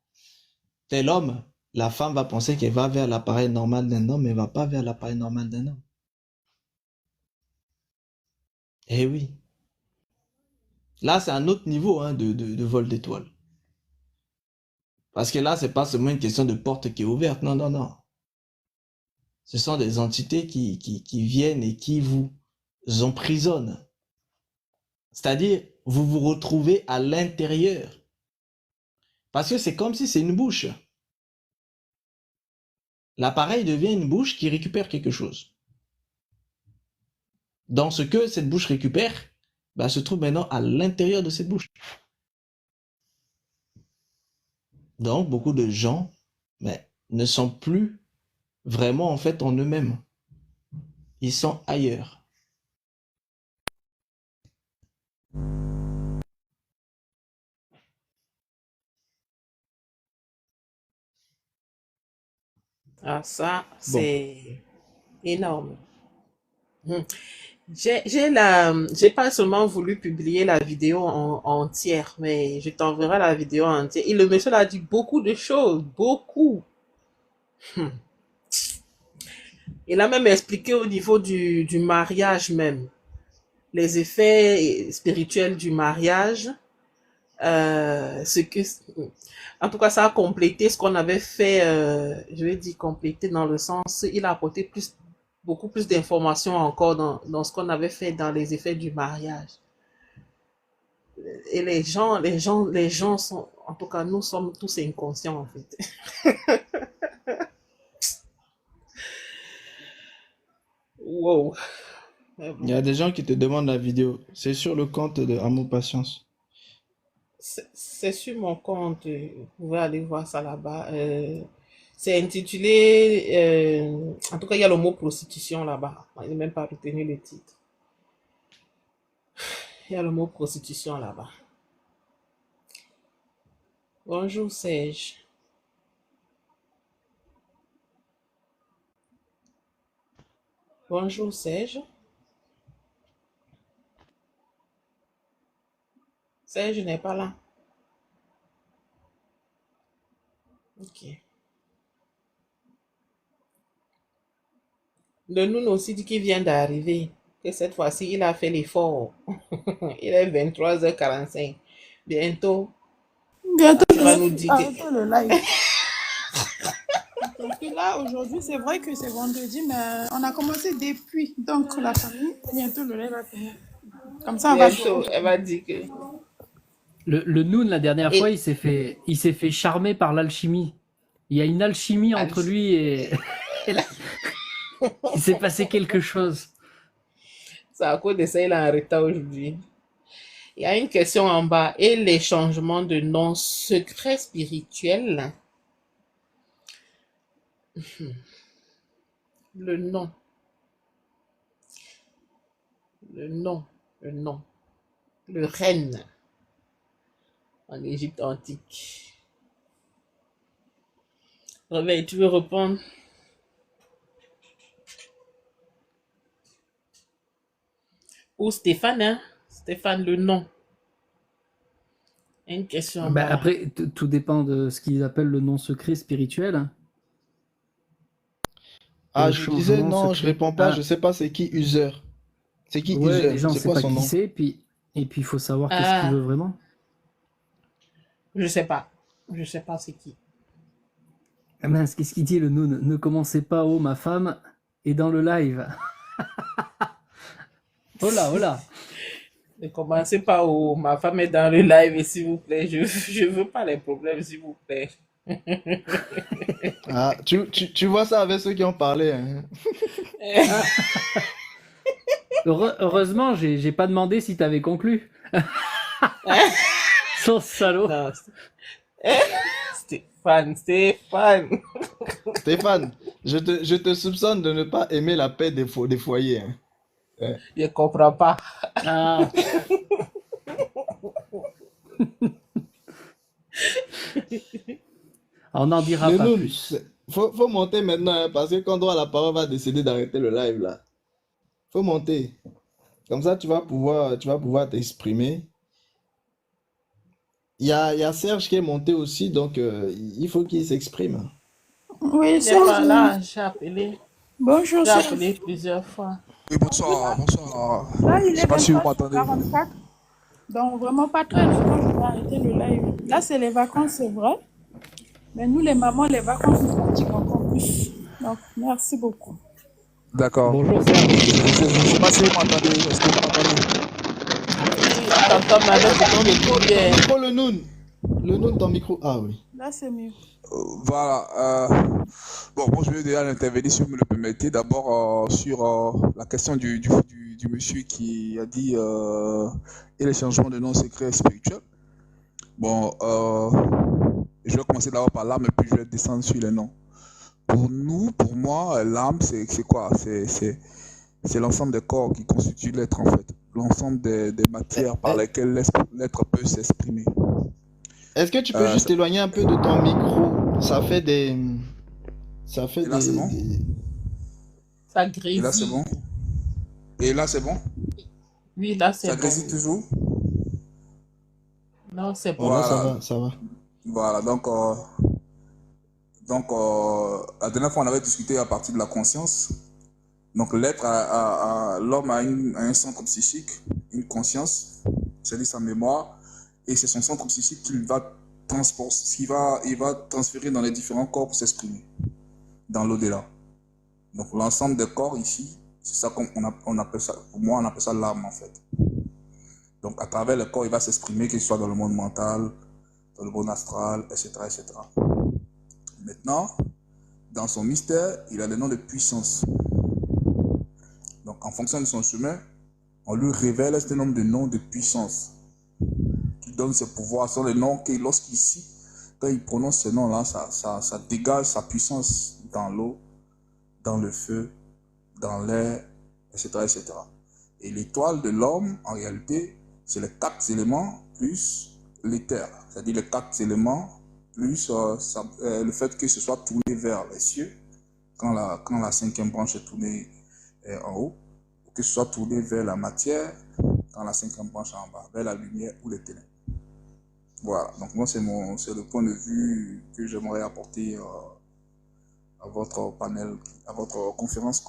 Tel homme, la femme va penser qu'elle va vers l'appareil normal d'un homme, mais elle va pas vers l'appareil normal d'un homme. Eh oui. Là, c'est un autre niveau hein, de vol d'étoiles. Parce que là, c'est pas seulement une question de porte qui est ouverte. Non, non, non. Ce sont des entités qui viennent et qui vous emprisonnent. C'est-à-dire, vous vous retrouvez à l'intérieur. Parce que c'est comme si c'est une bouche. L'appareil devient une bouche qui récupère quelque chose. Dans ce que cette bouche récupère, se trouve maintenant à l'intérieur de cette bouche. Donc, beaucoup de gens ne sont plus vraiment en fait en eux-mêmes. Ils sont ailleurs. Ah, ça, Bon, c'est énorme. Hmm. J'ai pas seulement voulu publier la vidéo entière, mais je t'enverrai la vidéo entière. Et le monsieur a dit beaucoup de choses, beaucoup. Hmm. Il a même expliqué au niveau du mariage même, les effets spirituels du mariage, ce que, en tout cas, ça a complété ce qu'on avait fait, je vais dire compléter dans le sens, il a apporté beaucoup plus d'informations encore dans ce qu'on avait fait dans les effets du mariage. Et les gens sont, en tout cas, nous sommes tous inconscients, en fait. Wow. Mais il y bon. a des gens qui te demandent la vidéo. C'est sur le compte de Amour Patience. C'est sur mon compte, vous pouvez aller voir ça là-bas. C'est intitulé, en tout cas, il y a le mot prostitution là-bas. Je n'ai même pas retenu le titre. Il y a le mot prostitution là-bas. Bonjour Serge. Bonjour Serge. Serge n'est pas là. Ok. Le Noun aussi dit qu'il vient d'arriver. Que cette fois-ci, il a fait l'effort. Il est 23h45. Bientôt, Bientôt, tu je vas vais nous dire que... arrêter le live. Parce que là, aujourd'hui, c'est vrai que c'est vendredi, mais on a commencé depuis. Donc, la famille, bientôt le live va finir. Comme ça, on va Bientôt, changer. elle va dire que... Le Noon, la dernière fois, Et... il s'est fait charmer par l'alchimie. Il y a une alchimie entre lui et, et là, il s'est passé quelque chose. C'est à cause de ça, il est en retard aujourd'hui. Il y a une question en bas. Et les changements de nom secret spirituel? Le nom. Le nom. Le nom. Le reine en Égypte antique. Réveille, tu veux répondre? Ou Stéphane, hein? Stéphane, le nom. Une question en bas là. Après, tout dépend de ce qu'ils appellent le nom secret spirituel. Ah, Le je disais changement non, je secret. réponds pas, Ah, je sais pas c'est qui user. C'est qui ouais, user? déjà, on C'est sait quoi pas son qui nom? c'est, et puis il faut savoir qu'est-ce qu'il Ah, veut vraiment. je sais pas. Je sais pas c'est qui. Ah mince, qu'est-ce qu'il dit le Noon? Ne commencez pas, oh, ma femme est dans le live. Oh là, oh là. Ne commencez pas où ma femme est dans le live et s'il vous plaît, je veux pas les problèmes, s'il vous plaît. Ah, tu vois ça avec ceux qui ont parlé, hein. Ah, heureusement, j'ai pas demandé si t'avais conclu. Son salaud. Non, Stéphane, Stéphane. Stéphane, je te soupçonne de ne pas aimer la paix des foyers, hein. Ouais. Je comprends pas. Ah, on n'en dira Mais pas nous, plus. faut monter maintenant, hein, parce que quand on doit la parole va décider d'arrêter le live là. Faut monter. Comme ça, tu vas pouvoir t'exprimer. Il y a Serge qui est monté aussi, donc il faut qu'il s'exprime. Oui, Il n'est pas là, j'ai appelé. Bonjour, J'ai Serge. appelé plusieurs fois. Oui, bonsoir, bonsoir. Là, il Je est sais pas si vous m'entendez. 23h44. Donc, vraiment pas très longtemps, je vais arrêter le live. Là, c'est les vacances, c'est vrai. Mais nous, les mamans, les vacances nous fatiguent encore plus. Donc, merci beaucoup. D'accord. Bonjour Serge. Je ne sais pas si vous m'entendez. Est-ce que vous m'entendez? Oui, on t'entend, mais avec ton micro bien. Micro le noun. Le noun, ton micro. Ah oui. Là, c'est mieux. Voilà. Bon, moi, je vais déjà intervenir, si vous me le permettez. D'abord, sur la question du monsieur qui a dit et les changements de nom secret spirituel. Bon, je vais commencer d'abord par l'âme et puis je vais descendre sur les noms. Pour nous, pour moi, l'âme, c'est quoi? C'est l'ensemble des corps qui constituent l'être, en fait. L'ensemble des matières par lesquelles l'être peut s'exprimer. Est-ce que tu peux juste t'éloigner un peu de ton micro? Ça fait des... Ça fait Et là, c'est bon? Ça Et grésille. là, c'est bon? Et là, c'est bon? Oui, là, c'est Ça bon. grésille toujours? Non, c'est bon. Voilà, Voilà. ça va. Voilà, donc, la dernière fois, on avait discuté à partir de la conscience. Donc, l'homme a un centre psychique, une conscience, c'est-à-dire sa mémoire, et c'est son centre psychique qu'il va il va transférer dans les différents corps pour s'exprimer, dans l'au-delà. Donc, l'ensemble des corps ici, c'est ça qu'on appelle ça, pour moi, on appelle ça l'âme, en fait. Donc, à travers le corps, il va s'exprimer, qu'il soit dans le monde mental, dans le monde astral, etc., etc. Maintenant, dans son mystère, il a des noms de puissance. Donc, en fonction de son chemin, on lui révèle un certain nombre de noms de puissance qui donnent ses pouvoirs. Ce sont les noms que, lorsqu'ici, quand il prononce ces noms-là, ça dégage sa puissance dans l'eau, dans le feu, dans l'air, etc., etc. Et l'étoile de l'homme, en réalité, c'est les 4 éléments plus l'éther. C'est-à-dire les 4 éléments plus le fait que ce soit tourné vers les cieux, quand la 5e branche est tournée en haut, ou que ce soit tourné vers la matière, quand la 5e branche est en bas, vers la lumière ou les ténèbres. Voilà, donc moi c'est le point de vue que j'aimerais apporter à votre panel, à votre conférence.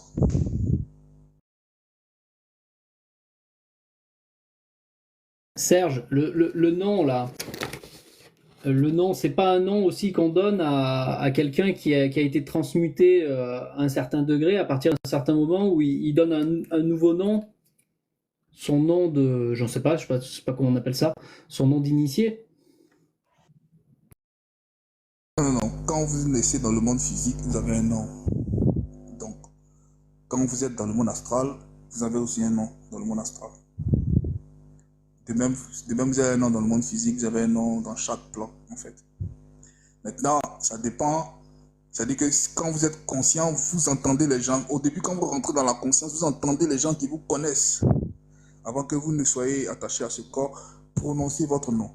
Serge, le nom là, le nom, c'est pas un nom aussi qu'on donne à quelqu'un qui a été transmuté à un certain degré, à partir d'un certain moment où il donne un nouveau nom, son nom de, je sais pas comment on appelle ça, son nom d'initié. Non. Quand vous naissez dans le monde physique, vous avez un nom. Donc, quand vous êtes dans le monde astral, vous avez aussi un nom dans le monde astral. De même, vous avez un nom dans le monde physique, vous avez un nom dans chaque plan, en fait. Maintenant, ça dépend. C'est-à-dire que quand vous êtes conscient, vous entendez les gens. Au début, quand vous rentrez dans la conscience, vous entendez les gens qui vous connaissent. Avant que vous ne soyez attaché à ce corps, prononcez votre nom.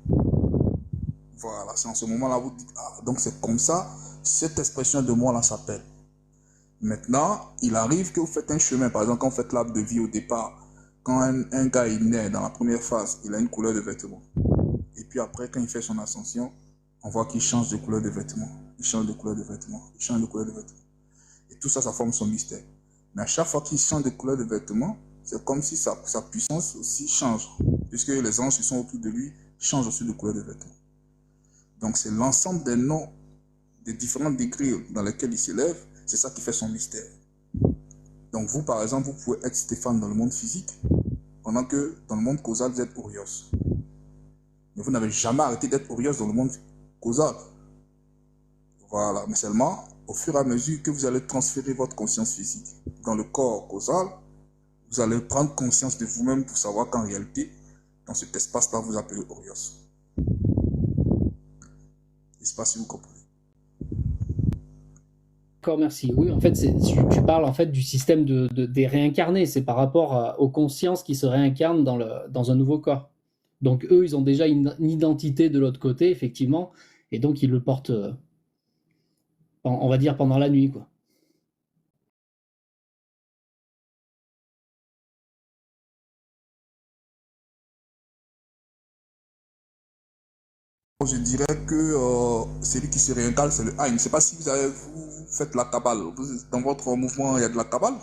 Voilà, c'est en ce moment-là, vous dites, ah, donc c'est comme ça, cette expression de moi-là s'appelle. Maintenant, il arrive que vous faites un chemin. Par exemple, quand vous faites l'arbre de vie au départ, quand un gars il naît dans la première phase, il a une couleur de vêtement. Et puis après, quand il fait son ascension, on voit qu'il change de couleur de vêtement. Il change de couleur de vêtement. Il change de couleur de vêtement. Et tout ça, ça forme son mystère. Mais à chaque fois qu'il change de couleur de vêtement, c'est comme si sa puissance aussi change. Puisque les anges qui sont autour de lui changent aussi de couleur de vêtement. Donc c'est l'ensemble des noms, des différents degrés dans lesquels il s'élève, c'est ça qui fait son mystère. Donc vous, par exemple, vous pouvez être Stéphane dans le monde physique, pendant que dans le monde causal, vous êtes Orios. Mais vous n'avez jamais arrêté d'être Orios dans le monde causal. Voilà, mais seulement, au fur et à mesure que vous allez transférer votre conscience physique dans le corps causal, vous allez prendre conscience de vous-même pour savoir qu'en réalité, dans cet espace-là, vous appelez Orios. Je ne sais pas si vous comprenez. D'accord, merci. Oui, en fait, tu parles en fait du système des réincarnés. C'est par rapport aux consciences qui se réincarnent dans un nouveau corps. Donc eux, ils ont déjà une identité de l'autre côté, effectivement, et donc ils le portent, on va dire, pendant la nuit, quoi. Je dirais que celui qui se réincarne, c'est le Aïn. Je ne sais pas si vous faites la Kabbale. Dans votre mouvement, il y a de la Kabbale?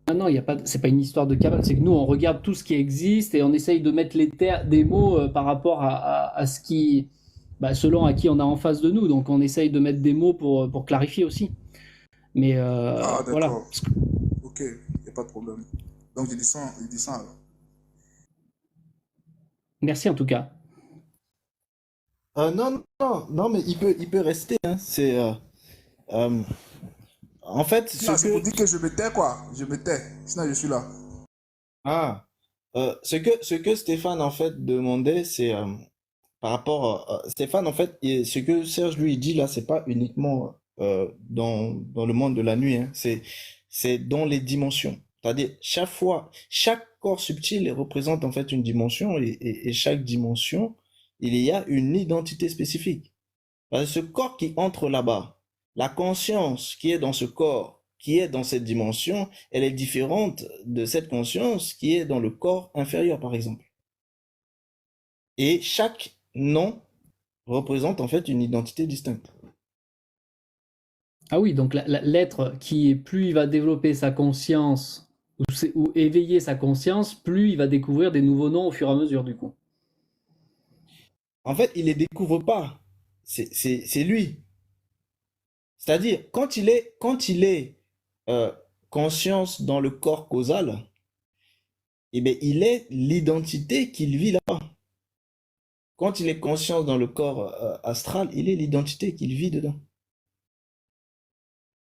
Ah non, c'est pas une histoire de cabale, c'est que nous, on regarde tout ce qui existe et on essaye de mettre des mots par rapport à ce qui Bah, selon à qui on a en face de nous, donc on essaye de mettre des mots pour clarifier aussi. Mais Ah, voilà. d'accord. Ok, il n'y a pas de problème. Donc, je dis ça alors. Merci en tout cas. Non, non, non, mais il peut rester, hein. Euh, en fait, ce Non, c'est pour que, dire que je me tais, quoi. Je me tais. Sinon, je suis là. ah, ce que Stéphane, en fait, demandait, c'est, par rapport Stéphane, en fait, ce que Serge lui dit là, c'est pas uniquement dans le monde de la nuit, hein, c'est dans les dimensions. C'est-à-dire, chaque corps subtil représente en fait une dimension et chaque dimension, il y a une identité spécifique. Parce que ce corps qui entre là-bas, la conscience qui est dans ce corps, qui est dans cette dimension, elle est différente de cette conscience qui est dans le corps inférieur, par exemple. Et chaque nom représente en fait une identité distincte. Ah oui, donc l'être qui, plus il va développer sa conscience ou éveiller sa conscience, plus il va découvrir des nouveaux noms au fur et à mesure du coup. En fait, il les découvre pas. C'est lui. C'est-à-dire, quand il est euh, conscience dans le corps causal, eh bien, il est l'identité qu'il vit là-bas. Quand il est conscience dans le corps astral, il est l'identité qu'il vit dedans.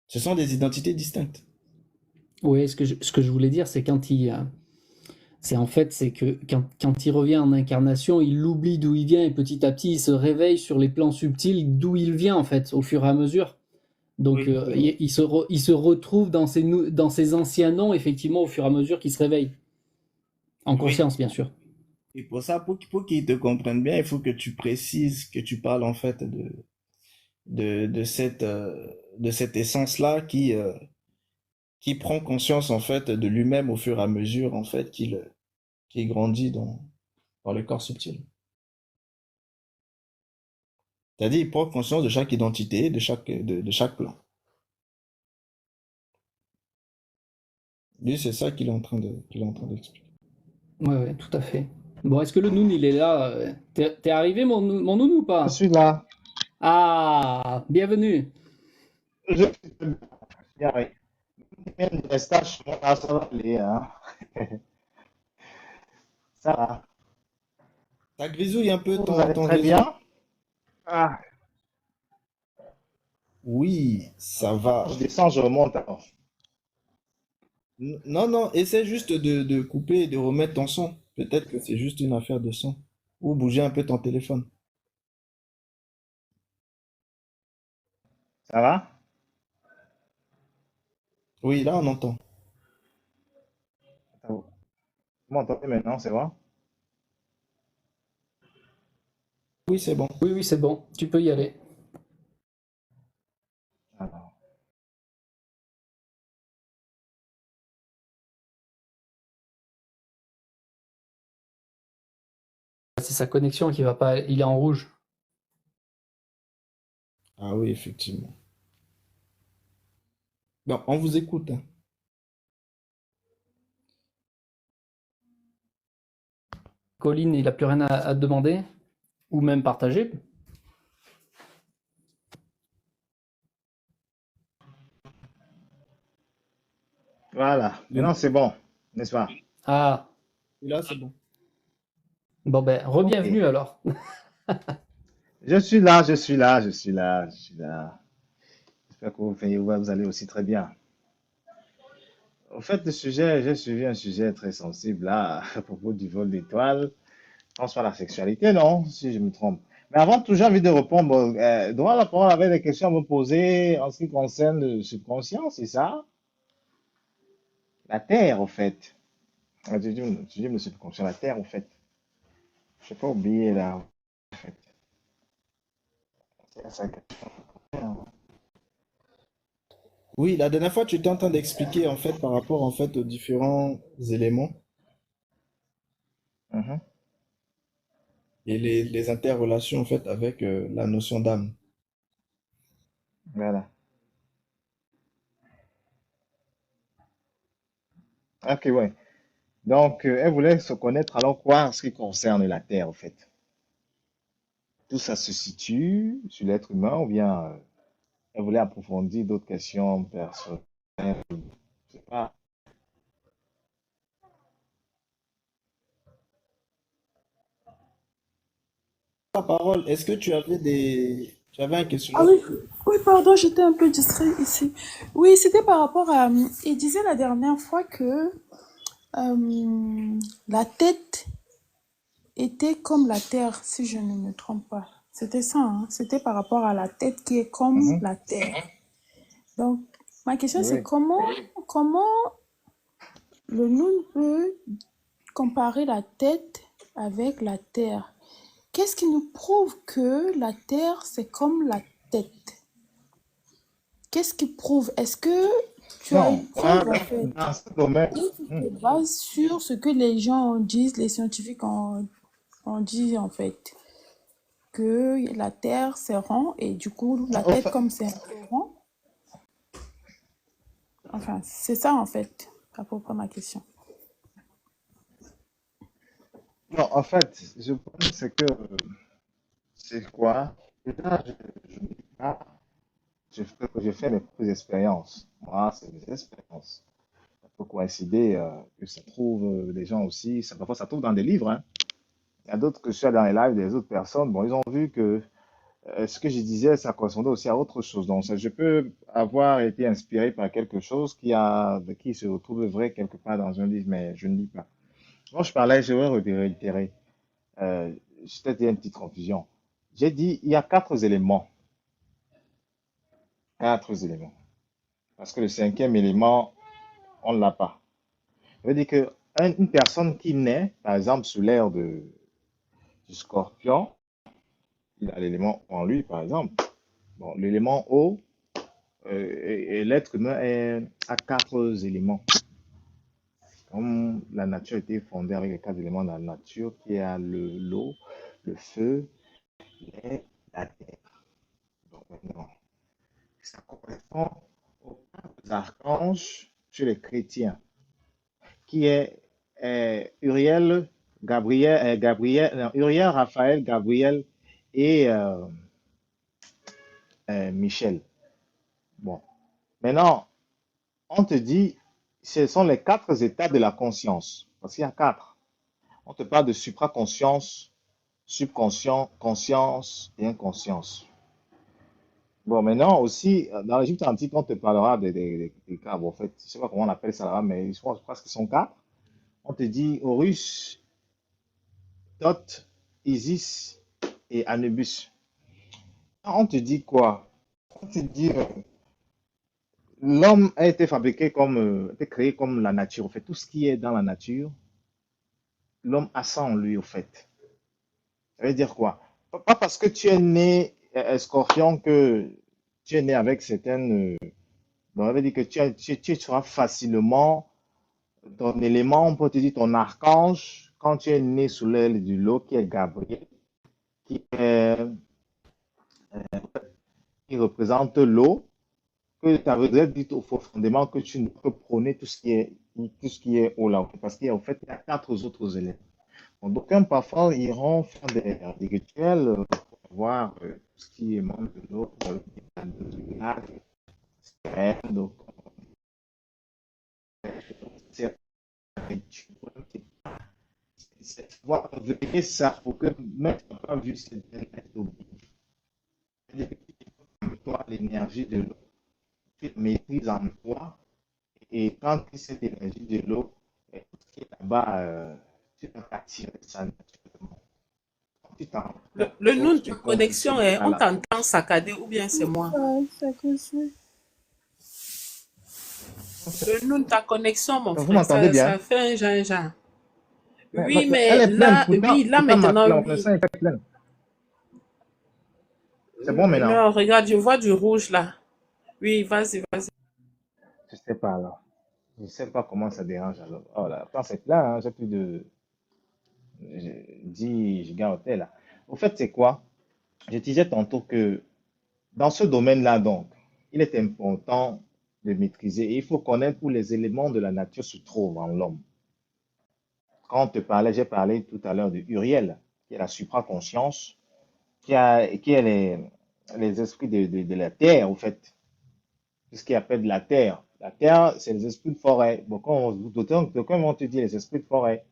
Ce sont des identités distinctes. Oui, ce que je voulais dire, c'est c'est que quand il revient en incarnation, il oublie d'où il vient et petit à petit, il se réveille sur les plans subtils d'où il vient en fait, au fur et à mesure. Donc Oui, c'est vrai. il se retrouve dans ses anciens noms effectivement au fur et à mesure qu'il se réveille, en Oui. conscience bien sûr. Et pour ça, pour qu'ils te comprennent bien, il faut que tu précises que tu parles en fait de cette essence-là qui prend conscience en fait de lui-même au fur et à mesure en fait qu'il grandit dans le corps subtil. C'est-à-dire, il prend conscience de chaque identité, de chaque plan. Lui, c'est ça qu'il est en train d'expliquer. Ouais, ouais, tout à fait. Bon, est-ce que le Noun il est là? T'es arrivé mon Noun ou Je pas? suis là. Ah, bienvenue. Je suis bien, oui. Même des stages, ça va aller, hein. Ça va. Ça grisouille un peu Vous allez ton très réseau. bien? Ah, Oui, ça je va. descends, je remonte alors. Non, non, essaie juste de couper et de remettre ton son. Peut-être que c'est juste une affaire de son. Ou bouger un peu ton téléphone. Ça va? Oui, là, on entend. Vous m'entendez maintenant, c'est bon? Oui, c'est bon. Oui, oui, c'est bon, tu peux y aller. Alors, C'est sa connexion qui va pas, il est en rouge. Ah oui, effectivement. Bon, on vous écoute, hein. Colline, il a plus rien à te demander ou même partager. voilà. Le- Maintenant, c'est bon, n'est-ce pas? Ah, Là, c'est bon. bon ben, re-bienvenue Ok. alors. Je suis là, je suis là, je suis là, je suis là. J'espère que vous allez aussi très bien. Au fait, le sujet, j'ai suivi un sujet très sensible là, à propos du vol d'étoiles. François, la sexualité, non, si je me trompe. Mais avant tout, j'ai envie de répondre. Droit à la parole avec des questions à me poser en ce qui concerne le subconscient, c'est ça? La Terre, au fait. Ah, tu dis le subconscient, la Terre, au fait. Je n'ai pas oublié là, en fait. C'est ça. Oui, la dernière fois, tu étais en train d'expliquer en fait par rapport en fait aux différents éléments Mhm. et les interrelations en fait avec la notion d'âme. Voilà. Ok, ouais. Donc, elle voulait se connaître alors quoi en ce qui concerne la Terre, au fait. tout ça se situe sur l'être humain ou bien elle voulait approfondir d'autres questions personnelles? Je sais pas. La parole, est-ce que tu avais un Ah questionnement? oui, oui, pardon, j'étais un peu distrait ici. Oui, c'était par rapport à... Il disait la dernière fois que la tête était comme la terre, si je ne me trompe pas. C'était ça, hein? C'était par rapport à la tête qui est comme Mhm. la terre. Donc, ma question c'est Oui. comment le Noun peut comparer la tête avec la terre? Qu'est-ce qui nous prouve que la terre c'est comme la tête? Qu'est-ce qui prouve? Est-ce que tu as Non, une moi, preuve en fait? dans ce domaine, Et tu te bases sur ce que les gens disent, les scientifiques ont dit en fait, que la Terre c'est rond et du coup la en tête fait, comme c'est un peu rond. Enfin, c'est ça en fait, à propos de ma question. non, en fait, je pense que c'est quoi? Déjà, je ne dis pas, je fais mes propres expériences. Moi, c'est mes expériences. Ça peut coïncider que ça trouve des gens aussi, parfois ça trouve dans des livres, hein. Il y a d'autres que je suis dans les lives des autres personnes. Bon, ils ont vu que ce que je disais, ça correspondait aussi à autre chose. Donc, je peux avoir été inspiré par quelque chose qui se retrouve vrai quelque part dans un livre, mais je ne lis pas. Quand je parlais, je vais réitérer. Je t'ai dit une petite confusion. J'ai dit, il y a quatre éléments. Quatre éléments. Parce que le cinquième élément, on ne l'a pas. Ça veut dire que une personne qui naît, par exemple, sous l'ère du scorpion, il a l'élément en lui, par exemple. Bon, l'élément eau, et l'être humain a quatre éléments. Comme la nature a été fondée avec les quatre éléments de la nature, qui a l'eau, le feu, l'air, la terre. Donc maintenant, ça correspond aux quatre archanges chez les chrétiens, qui est Uriel, Uriel, Raphaël, Gabriel et Michel. Bon, maintenant, on te dit, ce sont les quatre états de la conscience. Parce qu'il y a quatre. On te parle de supraconscience, subconscient, conscience et inconscience. Bon, maintenant aussi, dans l'Égypte antique, on te parlera des cas. Bon, en fait, je ne sais pas comment on appelle ça là, mais je pense qu'ils sont quatre. On te dit Horus, Thoth, Isis et Anubis. On te dit quoi? On te dit l'homme a été fabriqué a été créé comme la nature. En fait, tout ce qui est dans la nature, l'homme a ça en lui, au fait. Ça veut dire quoi? Pas parce que tu es né scorpion que tu es né avec certaines. Donc, ça veut dire que tu seras facilement ton élément, on peut te dire ton archange, quand tu es né sous l'aile du lot, qui est Gabriel, qui, est, qui représente l'eau, que ça voudrait dire au fondément que tu ne peux prôner tout ce qui est eau là. Parce qu'en fait, il y a quatre autres éléments. Donc, d'aucuns parfois iront faire des rituels pour voir ce qui est membre de l'eau, du lac, donc, c'est un rituel c'est pouvoir vérifier ça pour que même si tu n'as pas vu cette toi l'énergie de l'eau, tu maîtrises en toi et quand cette énergie de l'eau, tout ce qui est là-bas, tu vas t'attirer ça naturellement. Tu t'en Le nom de tu ta comptes ce connexion est, on là. t'entend saccadé ou bien c'est moi? Ouais, c'est que c'est- Le nom de ta connexion, mon Vous frère, m'entendez ça bien? fait un gingembre. Mais Oui, elle mais est pleine, là, oui, là pourtant maintenant, la oui. connexion est pleine. C'est bon maintenant? Non, regarde, je vois du rouge là. Oui, vas-y, vas-y. Je sais pas alors. Je sais pas comment ça dérange alors. Oh là, quand c'est là, hein, j'ai plus de 10 gigaoctets là. Au fait, c'est quoi? Je disais tantôt que dans ce domaine-là, donc, il est important de maîtriser et il faut connaître où les éléments de la nature se trouvent en l'homme. Quand on te parlait, j'ai parlé tout à l'heure de Uriel, qui est la supraconscience, qui est les esprits de la terre, en fait. Tout ce qui appelle de la terre. La terre, c'est les esprits de forêt. D'aucuns vont te dire les esprits de forêt,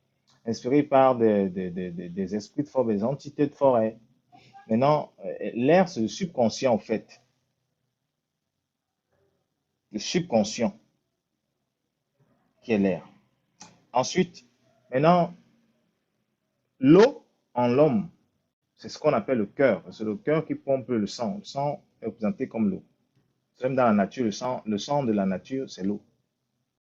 inspirés par des esprits de forêt, des entités de forêt. Maintenant, l'air, c'est le subconscient, en fait. Le subconscient qui est l'air. Ensuite, maintenant, l'eau en l'homme, c'est ce qu'on appelle le cœur. C'est le cœur qui pompe le sang. Le sang est représenté comme l'eau. Même dans la nature, le sang de la nature, c'est l'eau.